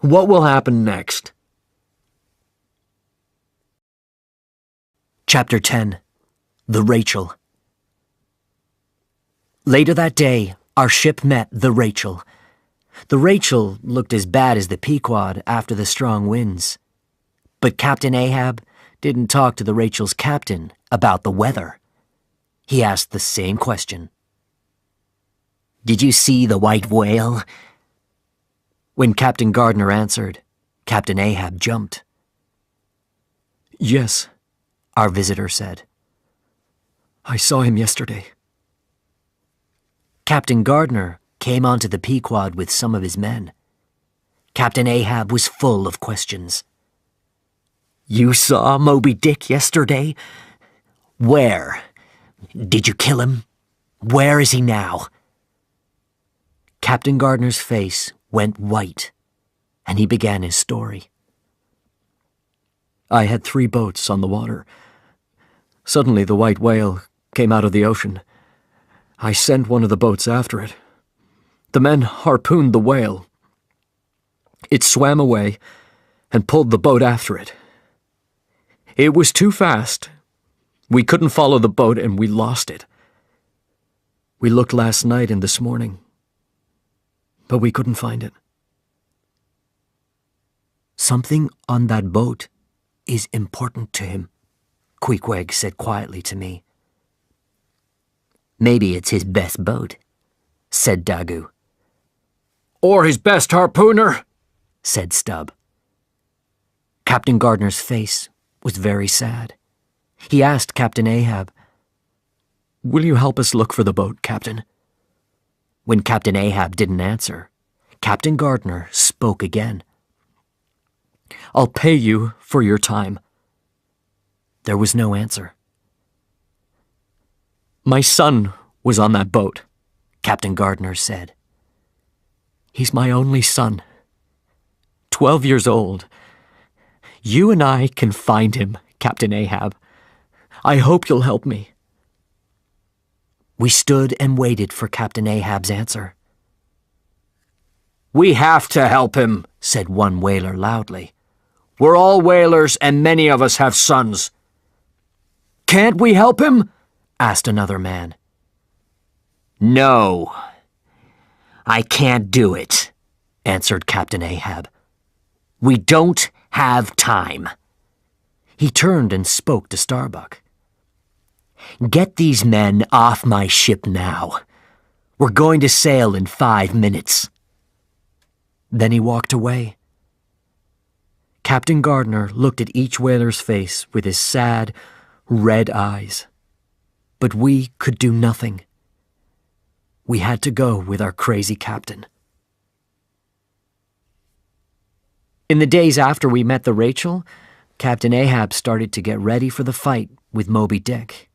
B: What will happen next?"
A: Chapter 10. The Rachel. Later that day, our ship met the Rachel. The Rachel looked as bad as the Pequod after the strong winds. But Captain Ahab didn't talk to the Rachel's captain about the weather. He asked the same question.
B: "Did you see the white whale?"
A: When Captain Gardner answered, Captain Ahab jumped. "Yes," our visitor said. "I saw him yesterday." Captain Gardner came onto the Pequod with some of his men. Captain Ahab was full of questions.
B: "You saw Moby Dick yesterday? Where? Did you kill him? Where is he now?"
A: Captain Gardner's face went white, and he began his story. "I had 3 boats on the water. Suddenly the white whale came out of the ocean. I sent one of the boats after it. The men harpooned the whale. It swam away and pulled the boat after it. It was too fast. We couldn't follow the boat and we lost it. We looked last night and this morning, but we couldn't find it." "Something on that boat is important to him," Queequeg said quietly to me.
D: "Maybe it's his best boat," said Dagu.
C: "Or his best harpooner,"
A: said Stubb. Captain Gardner's face was very sad. He asked Captain Ahab, "Will you help us look for the boat, Captain?" When Captain Ahab didn't answer, Captain Gardner spoke again. "I'll pay you for your time." There was no answer. "My son was on that boat," Captain Gardner said. "He's my only son. 12 years old. You and I can find him, Captain Ahab. I hope you'll help me." We stood and waited for Captain Ahab's answer.
B: "We have to help him," said one whaler loudly. "We're all whalers and many of us have sons."
C: "Can't we help him?"
A: asked another man.
B: "No, I can't do it," answered Captain Ahab. "We don't have time."
A: He turned and spoke to Starbuck.
B: Get these men off my ship now. We're going to sail in 5 minutes.
A: Then he walked away. Captain Gardner looked at each whaler's face with his sad, red eyes. But we could do nothing. We had to go with our crazy captain. In the days after we met the Rachel, Captain Ahab started to get ready for the fight with Moby Dick.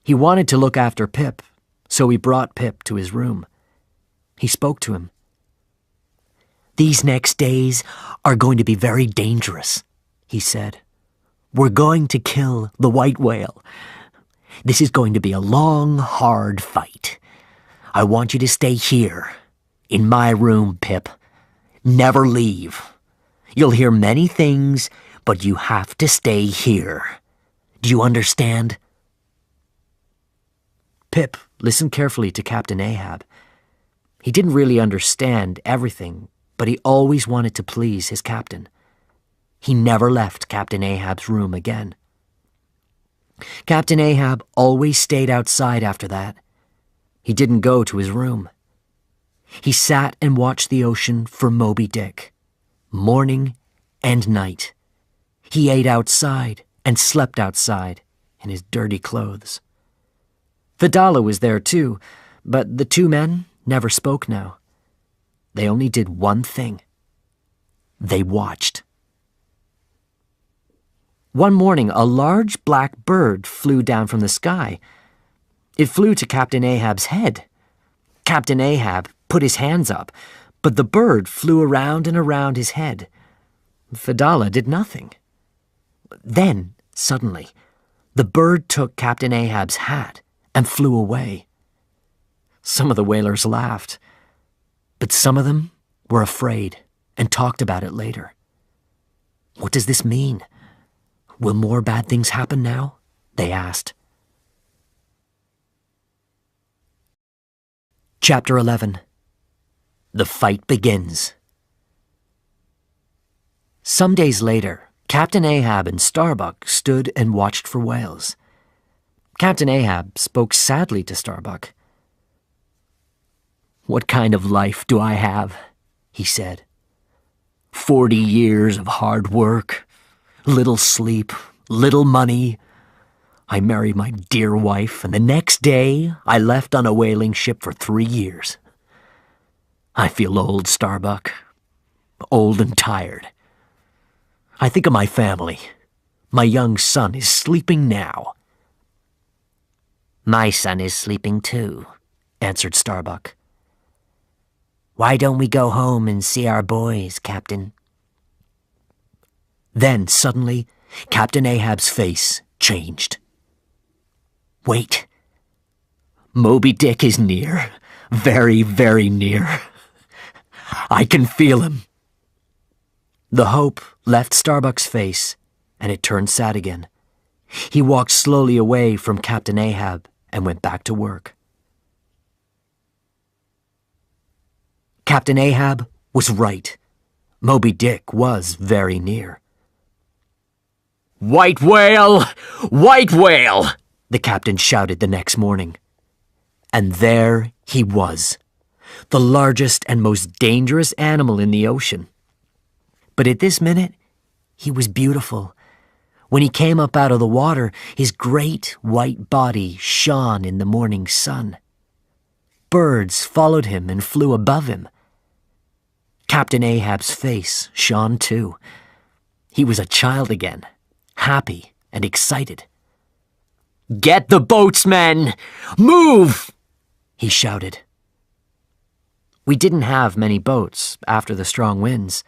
A: He wanted to look after Pip, so he brought Pip to his room. He spoke to him.
B: These next days are going to be very dangerous, he said. We're going to kill the white whale. This is going to be a long, hard fight. I want you to stay here, in my room, Pip. Never leave. You'll hear many things, but you have to stay here. Do you understand?
A: Pip listened carefully to Captain Ahab. He didn't really understand everything, but he always wanted to please his captain. He never left Captain Ahab's room again. Captain Ahab always stayed outside after that. He didn't go to his room. He sat and watched the ocean for Moby Dick, morning and night. He ate outside and slept outside in his dirty clothes. Fadala was there too, but the two men never spoke now. They only did one thing. They watched. One morning, a large black bird flew down from the sky. It flew to Captain Ahab's head. Captain Ahab put his hands up, but the bird flew around and around his head. Fadala did nothing. Then, suddenly, the bird took Captain Ahab's hat and flew away. Some of the whalers laughed, but some of them were afraid and talked about it later. What does this mean? Will more bad things happen now? They asked. Chapter 11. The fight begins. Some days later, Captain Ahab and Starbuck stood and watched for whales. Captain Ahab spoke sadly to Starbuck. "What kind of life do I have?" he said. 40 years of hard work, little sleep, little money. I married my dear wife, and the next day I left on a whaling ship for 3 years. I feel old, Starbuck. Old and tired. I think of my family. My young son is sleeping now.
D: My son is sleeping too, answered Starbuck. Why don't we go home and see our boys, Captain?
A: Then, suddenly, Captain Ahab's face changed. Wait. Moby Dick is near. Very, very near. I can feel him. The hope left Starbuck's face, and it turned sad again. He walked slowly away from Captain Ahab and went back to work. Captain Ahab was right. Moby Dick was very near.
B: "White whale! White whale!"
A: the captain shouted the next morning. And there he was, the largest and most dangerous animal in the ocean. But at this minute, he was beautiful. When he came up out of the water, his great white body shone in the morning sun. Birds followed him and flew above him. Captain Ahab's face shone too. He was a child again, happy and excited.
B: "Get the boats, men! Move!"
A: he shouted. We didn't have many boats after the strong winds.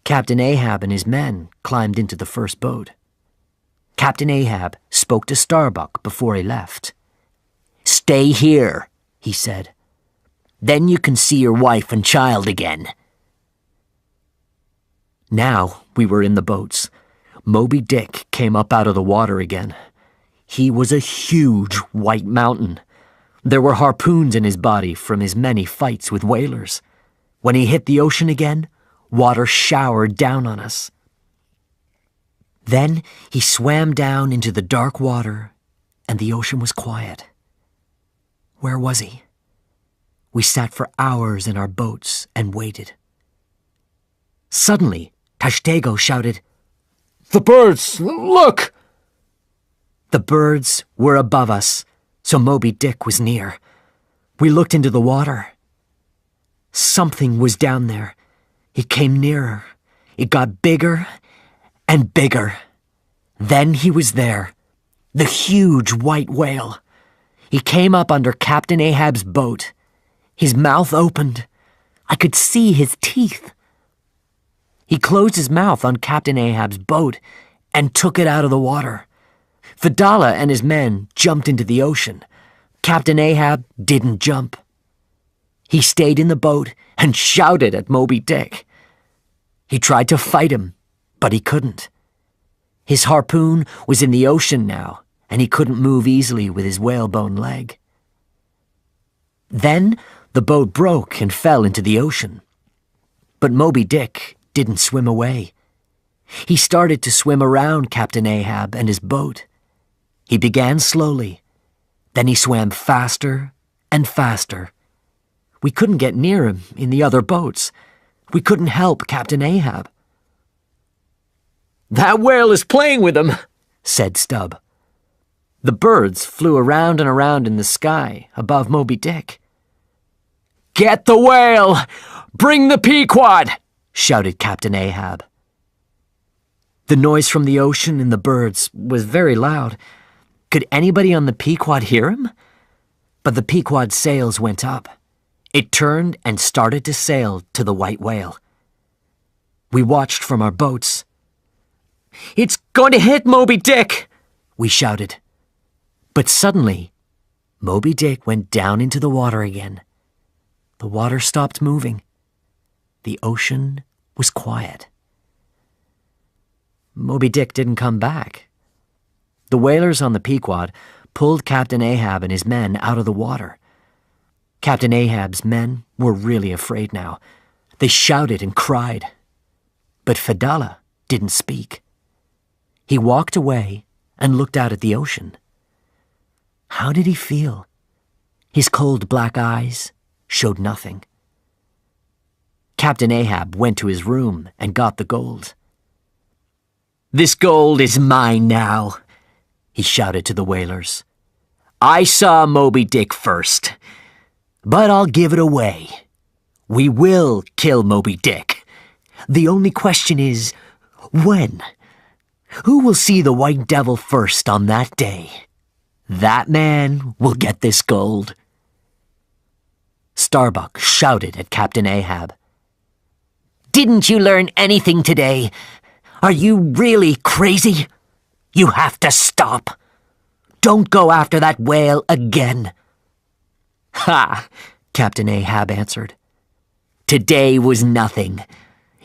A: Captain Ahab and his men climbed into the first boat. Captain Ahab spoke to Starbuck before he left.
B: "Stay here,"
A: he said.
B: "Then you can see your wife and child again."
A: Now we were in the boats. Moby Dick came up out of the water again. He was a huge white mountain. There were harpoons in his body from his many fights with whalers. When he hit the ocean again, water showered down on us. Then he swam down into the dark water and the ocean was quiet. Where was he? We sat for hours in our boats and waited. Suddenly, Tashtego shouted,
C: "The birds! Look!"
A: The birds were above us, so Moby Dick was near. We looked into the water. Something was down there. It came nearer. It got bigger and bigger. Then he was there, the huge white whale. He came up under Captain Ahab's boat. His mouth opened. I could see his teeth. He closed his mouth on Captain Ahab's boat and took it out of the water. Fadala and his men jumped into the ocean. Captain Ahab didn't jump. He stayed in the boat and shouted at Moby Dick. He tried to fight him, but he couldn't. His harpoon was in the ocean now, and he couldn't move easily with his whalebone leg. Then the boat broke and fell into the ocean. But Moby Dick didn't swim away. He started to swim around Captain Ahab and his boat. He began slowly. Then he swam faster and faster. We couldn't get near him in the other boats. We couldn't help Captain Ahab.
B: "That whale is playing with him,"
A: said Stubb. The birds flew around and around in the sky above Moby Dick.
B: "Get the whale! Bring the Pequod!" shouted Captain Ahab.
A: The noise from the ocean and the birds was very loud. Could anybody on the Pequod hear him? But the Pequod's sails went up. It turned and started to sail to the white whale. We watched from our boats.
B: "It's going to hit Moby Dick!"
A: we shouted. But suddenly, Moby Dick went down into the water again. The water stopped moving. The ocean was quiet. Moby Dick didn't come back. The whalers on the Pequod pulled Captain Ahab and his men out of the water. Captain Ahab's men were really afraid now. They shouted and cried. But Fadala didn't speak. He walked away and looked out at the ocean. How did he feel? His cold black eyes showed nothing. Captain Ahab went to his room and got the gold.
B: "This gold is mine now," he shouted to the whalers. "I saw Moby Dick first, but I'll give it away. We will kill Moby Dick. The only question is, when? Who will see the white devil first on that day? That man will get this gold."
A: Starbuck shouted at Captain Ahab.
D: Didn't you learn anything today? Are you really crazy? You have to stop. Don't go after that whale again.
A: "Ha!" Captain Ahab answered.
D: Today was nothing.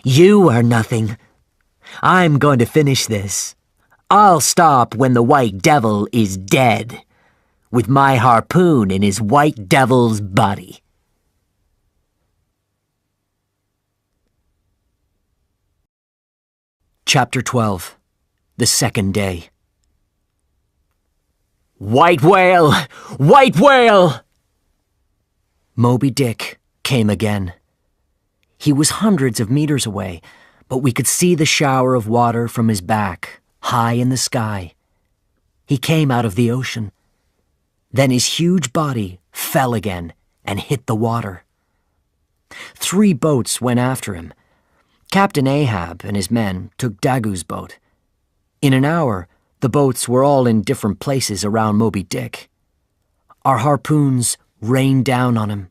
D: You are nothing. I'm going to finish this. I'll stop when the white devil is dead, with my harpoon in his white devil's body.
A: Chapter 12. The Second Day.
B: "White whale! White whale!"
A: Moby Dick came again. He was hundreds of meters away, but we could see the shower of water from his back, high in the sky. He came out of the ocean. Then his huge body fell again and hit the water. 3 boats went after him. Captain Ahab and his men took Dagu's boat. In an hour, the boats were all in different places around Moby Dick. Our harpoons rained down on him.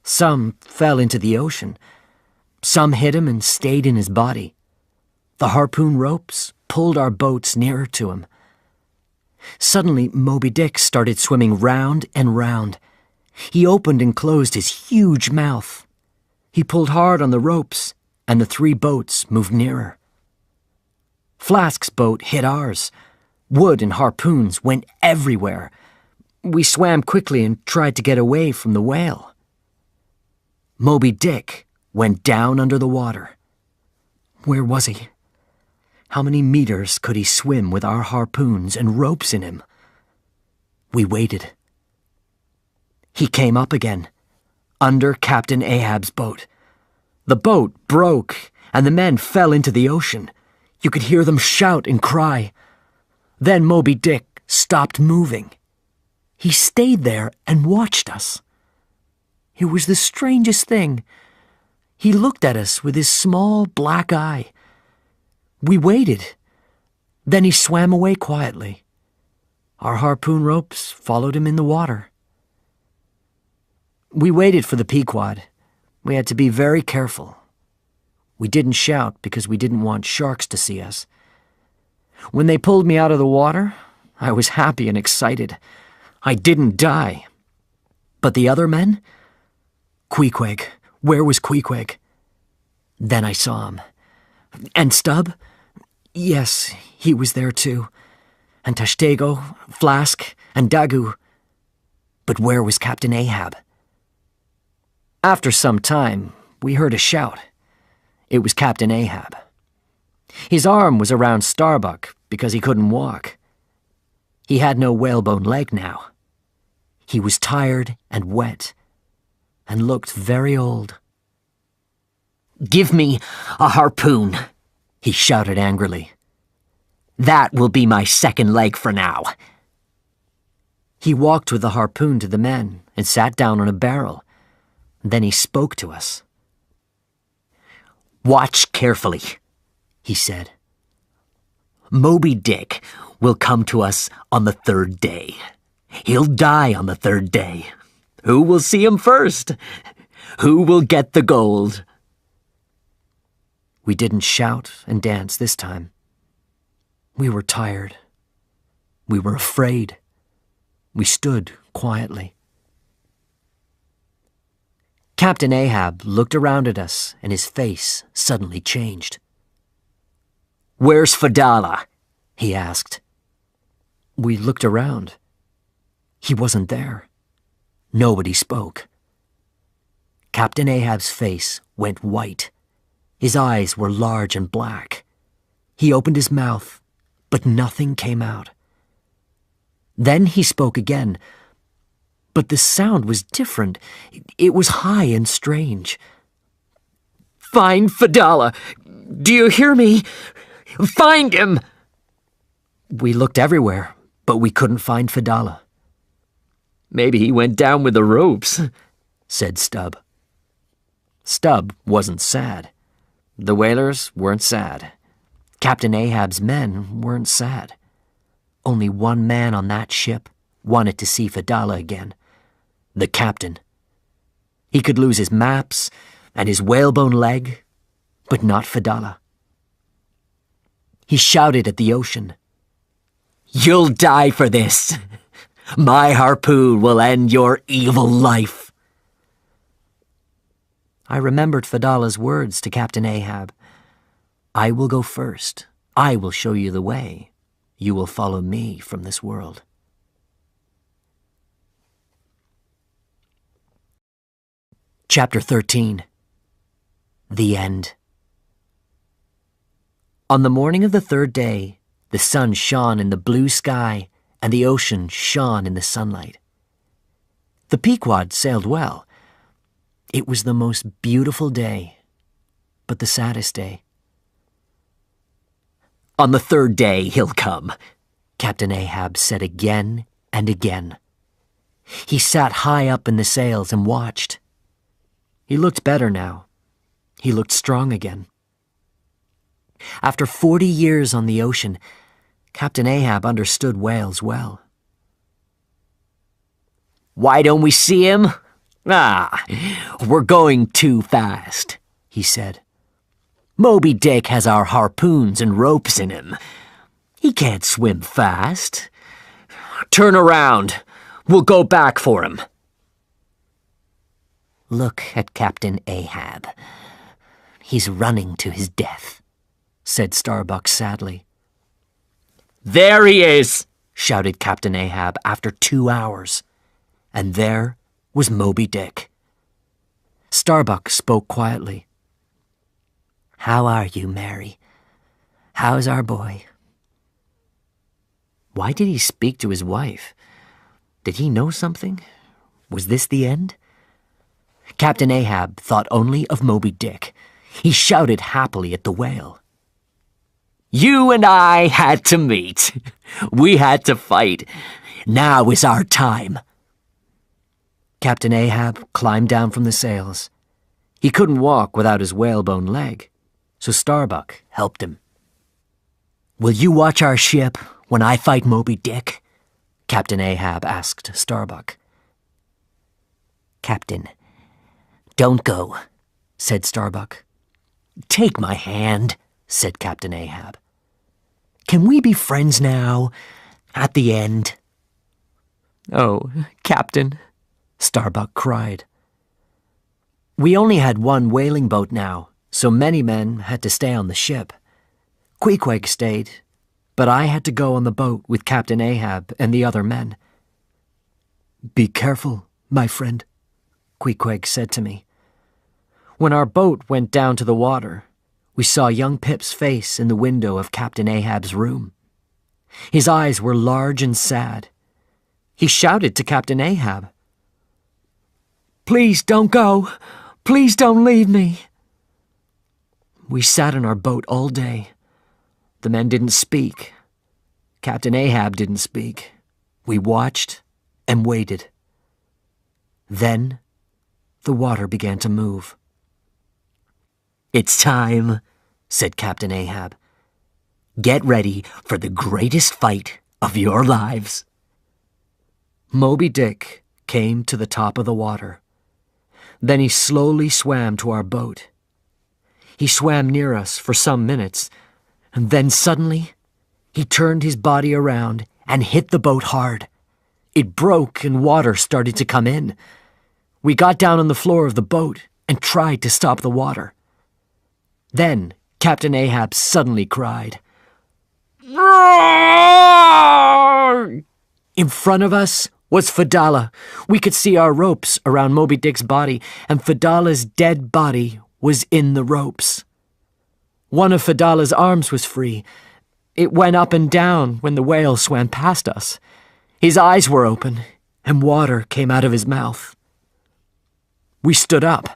A: Some fell into the ocean. Some hit him and stayed in his body. The harpoon ropes pulled our boats nearer to him. Suddenly, Moby Dick started swimming round and round. He opened and closed his huge mouth. He pulled hard on the ropes, and the 3 boats moved nearer. Flask's boat hit ours. Wood and harpoons went everywhere. We swam quickly and tried to get away from the whale. Moby Dick went down under the water. Where was he? How many meters could he swim with our harpoons and ropes in him? We waited. He came up again, under Captain Ahab's boat. The boat broke, and the men fell into the ocean. You could hear them shout and cry. Then Moby Dick stopped moving. He stayed there and watched us. It was the strangest thing. He looked at us with his small black eye. We waited. Then he swam away quietly. Our harpoon ropes followed him in the water. We waited for the Pequod. We had to be very careful. We didn't shout because we didn't want sharks to see us. When they pulled me out of the water, I was happy and excited. I didn't die. But the other men? Queequeg. Where was Queequeg? Then I saw him. And Stubb? Yes, he was there too. And Tashtego, Flask, and Dagu. But where was Captain Ahab? After some time, we heard a shout. It was Captain Ahab. His arm was around Starbuck because he couldn't walk. He had no whalebone leg now. He was tired and wet, and looked very old.
B: "Give me a harpoon," he shouted angrily. "That will be my second leg for now."
A: He walked with the harpoon to the men and sat down on a barrel. Then he spoke to us.
B: "Watch carefully," he said. "Moby Dick will come to us on the third day. He'll die on the third day. Who will see him first? Who will get the gold?"
A: We didn't shout and dance this time. We were tired. We were afraid. We stood quietly. Captain Ahab looked around at us, and his face suddenly changed.
B: "Where's Fadala?" he asked.
A: We looked around. He wasn't there. Nobody spoke. Captain Ahab's face went white. His eyes were large and black. He opened his mouth, but nothing came out. Then he spoke again, but the sound was different. It was high and strange.
B: "Find Fadala! Do you hear me? Find him!"
A: We looked everywhere, but we couldn't find Fadala.
B: "Maybe he went down with the ropes,"
A: said Stubb. Stubb wasn't sad. The whalers weren't sad. Captain Ahab's men weren't sad. Only one man on that ship wanted to see Fadala again. The captain. He could lose his maps and his whalebone leg, but not Fadala. He shouted at the ocean.
B: "You'll die for this. My harpoon will end your evil life."
A: I remembered Fadala's words to Captain Ahab. "I will go first. I will show you the way. You will follow me from this world." Chapter 13. The End. On the morning of the third day, the sun shone in the blue sky and the ocean shone in the sunlight. The Pequod sailed well. It was the most beautiful day, but the saddest day.
B: "On the third day he'll come,"
A: Captain Ahab said again and again. He sat high up in the sails and watched. He looked better now. He looked strong again. After 40 years on the ocean, Captain Ahab understood whales well.
B: "Why don't we see him? We're going too fast," he said. "Moby Dick has our harpoons and ropes in him. He can't swim fast. Turn around. We'll go back for him."
D: Look at Captain Ahab. He's running to his death,
A: said Starbuck sadly.
B: "There he is!"
A: shouted Captain Ahab after 2 hours. And there was Moby Dick. Starbuck spoke quietly.
D: How are you, Mary? How's our boy?
A: Why did he speak to his wife? Did he know something? Was this the end? Captain Ahab thought only of Moby Dick. He shouted happily at the whale.
B: You and I had to meet. We had to fight. Now is our time.
A: Captain Ahab climbed down from the sails. He couldn't walk without his whalebone leg, so Starbuck helped him.
B: Will you watch our ship when I fight Moby Dick?
A: Captain Ahab asked Starbuck.
D: Captain, don't go, said Starbuck.
B: Take my hand,
A: said Captain Ahab.
B: Can we be friends now, at the end?
A: Oh, Captain, Starbuck cried. We only had one whaling boat now, so many men had to stay on the ship. Queequeg stayed, but I had to go on the boat with Captain Ahab and the other men.
C: Be careful, my friend,
A: Queequeg said to me. When our boat went down to the water, we saw young Pip's face in the window of Captain Ahab's room. His eyes were large and sad. He shouted to Captain Ahab, "Please don't go! Please don't leave me!" We sat in our boat all day. The men didn't speak. Captain Ahab didn't speak. We watched and waited. Then the water began to move.
B: It's time, said Captain Ahab. Get ready for the greatest fight of your lives.
A: Moby Dick came to the top of the water. Then he slowly swam to our boat. He swam near us for some minutes, and then suddenly he turned his body around and hit the boat hard. It broke and water started to come in. We got down on the floor of the boat and tried to stop the water. Then Captain Ahab suddenly cried, "Roar!" In front of us was Fadala. We could see our ropes around Moby Dick's body, and Fadala's dead body was in the ropes. One of Fadala's arms was free. It went up and down when the whale swam past us. His eyes were open, and water came out of his mouth. We stood up.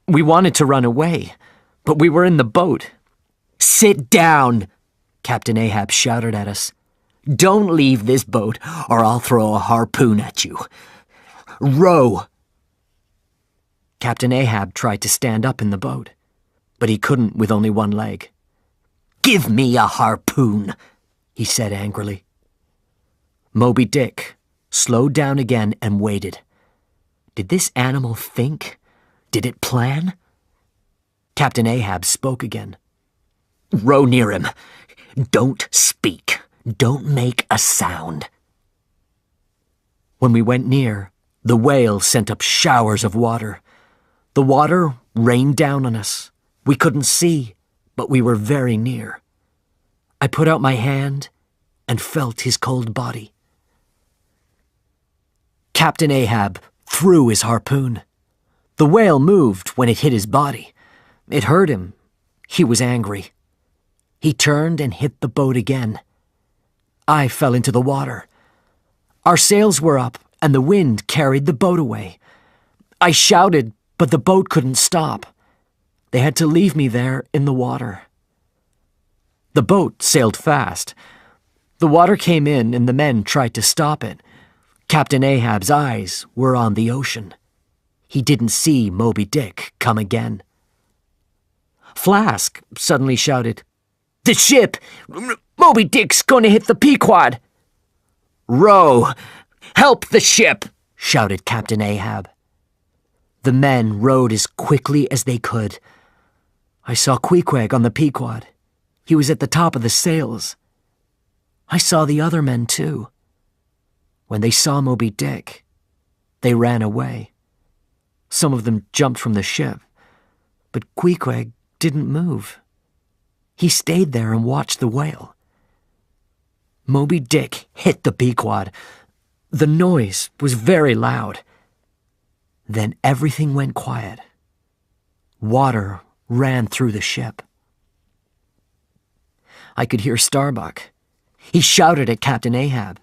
A: We wanted to run away, but we were in the boat.
B: Sit down,
A: Captain Ahab shouted at us.
B: Don't leave this boat, or I'll throw a harpoon at you. Row.
A: Captain Ahab tried to stand up in the boat, but he couldn't with only one leg.
B: Give me a harpoon,
A: he said angrily. Moby Dick slowed down again and waited. Did this animal think? Did it plan? Captain Ahab spoke again.
B: Row near him. Don't speak. Don't make a sound.
A: When we went near, the whale sent up showers of water. The water rained down on us. We couldn't see, but we were very near. I put out my hand and felt his cold body. Captain Ahab threw his harpoon. The whale moved when it hit his body. It hurt him. He was angry. He turned and hit the boat again. I fell into the water. Our sails were up, and the wind carried the boat away. I shouted, but the boat couldn't stop. They had to leave me there in the water. The boat sailed fast. The water came in, and the men tried to stop it. Captain Ahab's eyes were on the ocean. He didn't see Moby Dick come again. Flask suddenly shouted, "The ship! Moby Dick's going to hit the Pequod!"
B: "Row! Help the ship!"
A: shouted Captain Ahab. The men rowed as quickly as they could. I saw Queequeg on the Pequod. He was at the top of the sails. I saw the other men, too. When they saw Moby Dick, they ran away. Some of them jumped from the ship, but Queequeg didn't move. He stayed there and watched the whale. Moby Dick hit the Pequod. The noise was very loud. Then everything went quiet. Water ran through the ship. I could hear Starbuck. He shouted at Captain Ahab.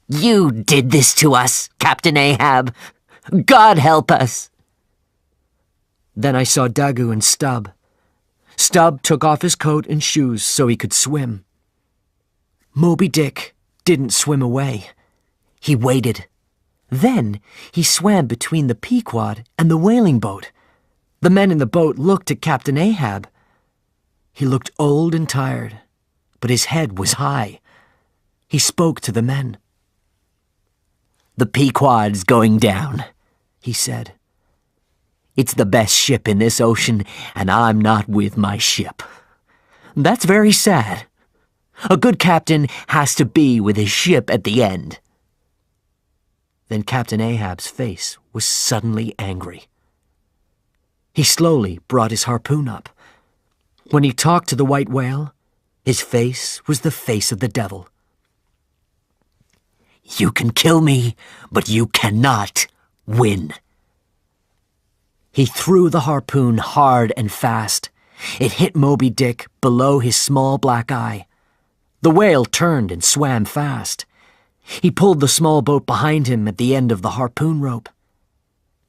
D: You did this to us, Captain Ahab. God help us.
A: Then I saw Dagu and Stubb. Stubb took off his coat and shoes so he could swim. Moby Dick didn't swim away. He waited. Then he swam between the Pequod and the whaling boat. The men in the boat looked at Captain Ahab. He looked old and tired, but his head was high. He spoke to the men.
B: "The Pequod's going down," he said. "It's the best ship in this ocean, and I'm not with my ship. That's very sad. A good captain has to be with his ship at the end."
A: Then Captain Ahab's face was suddenly angry. He slowly brought his harpoon up. When he talked to the white whale, his face was the face of the devil.
B: "You can kill me, but you cannot win."
A: He threw the harpoon hard and fast. It hit Moby Dick below his small black eye. The whale turned and swam fast. He pulled the small boat behind him at the end of the harpoon rope.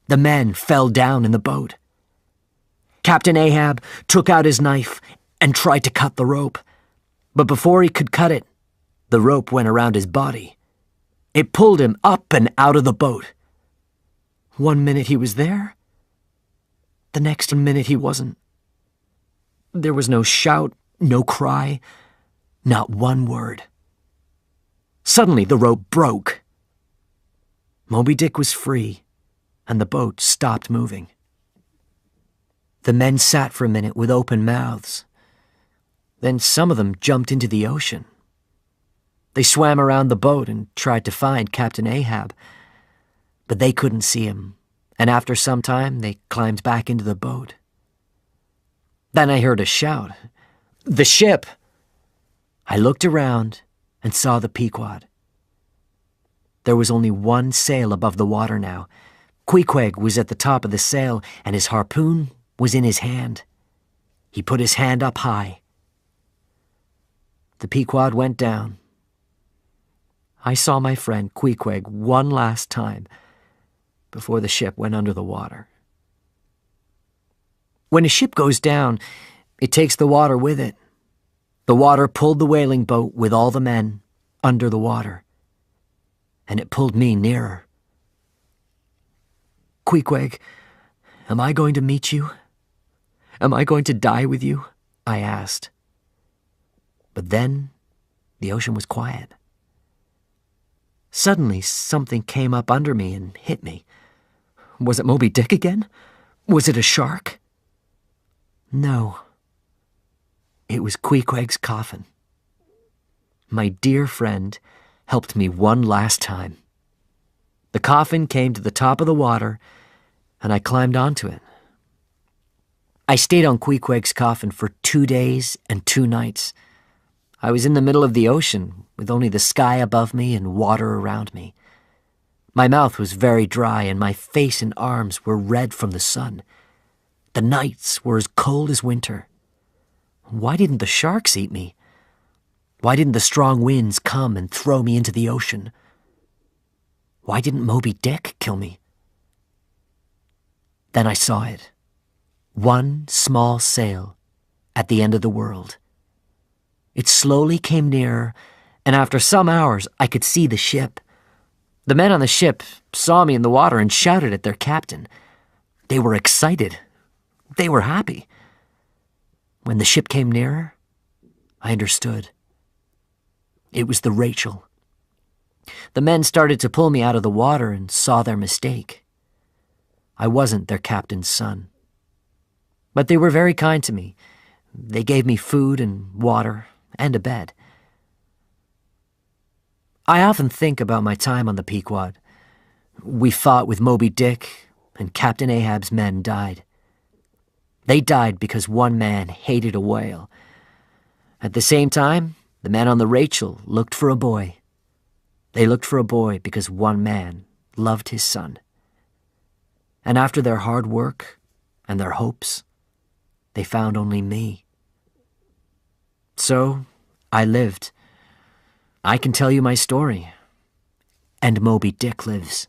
A: The men fell down in the boat. Captain Ahab took out his knife and tried to cut the rope. But before he could cut it, the rope went around his body. It pulled him up and out of the boat. 1 minute he was there. The next minute he wasn't. There was no shout, no cry, not one word. Suddenly the rope broke. Moby Dick was free, and the boat stopped moving. The men sat for a minute with open mouths. Then some of them jumped into the ocean. They swam around the boat and tried to find Captain Ahab, but they couldn't see him, and after some time they climbed back into the boat. Then I heard a shout, "The ship!" I looked around and saw the Pequod. There was only one sail above the water now. Queequeg was at the top of the sail, and his harpoon was in his hand. He put his hand up high. The Pequod went down. I saw my friend Queequeg one last time before the ship went under the water. When a ship goes down, it takes the water with it. The water pulled the whaling boat with all the men under the water, and it pulled me nearer. "Queequeg, am I going to meet you? Am I going to die with you?" I asked. But then the ocean was quiet. Suddenly something came up under me and hit me. Was it Moby Dick again? Was it a shark? No. It was Queequeg's coffin. My dear friend helped me one last time. The coffin came to the top of the water, and I climbed onto it. I stayed on Queequeg's coffin for 2 days and 2 nights. I was in the middle of the ocean, with only the sky above me and water around me. My mouth was very dry, and my face and arms were red from the sun. The nights were as cold as winter. Why didn't the sharks eat me? Why didn't the strong winds come and throw me into the ocean? Why didn't Moby Dick kill me? Then I saw it. One small sail at the end of the world. It slowly came nearer, and after some hours I could see the ship. The men on the ship saw me in the water and shouted at their captain. They were excited. They were happy. When the ship came nearer, I understood. It was the Rachel. The men started to pull me out of the water and saw their mistake. I wasn't their captain's son. But they were very kind to me. They gave me food and water and a bed. I often think about my time on the Pequod. We fought with Moby Dick, and Captain Ahab's men died. They died because one man hated a whale. At the same time, the men on the Rachel looked for a boy. They looked for a boy because one man loved his son. And after their hard work and their hopes, they found only me. So, I lived. I can tell you my story. And Moby Dick lives.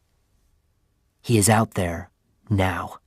A: He is out there now.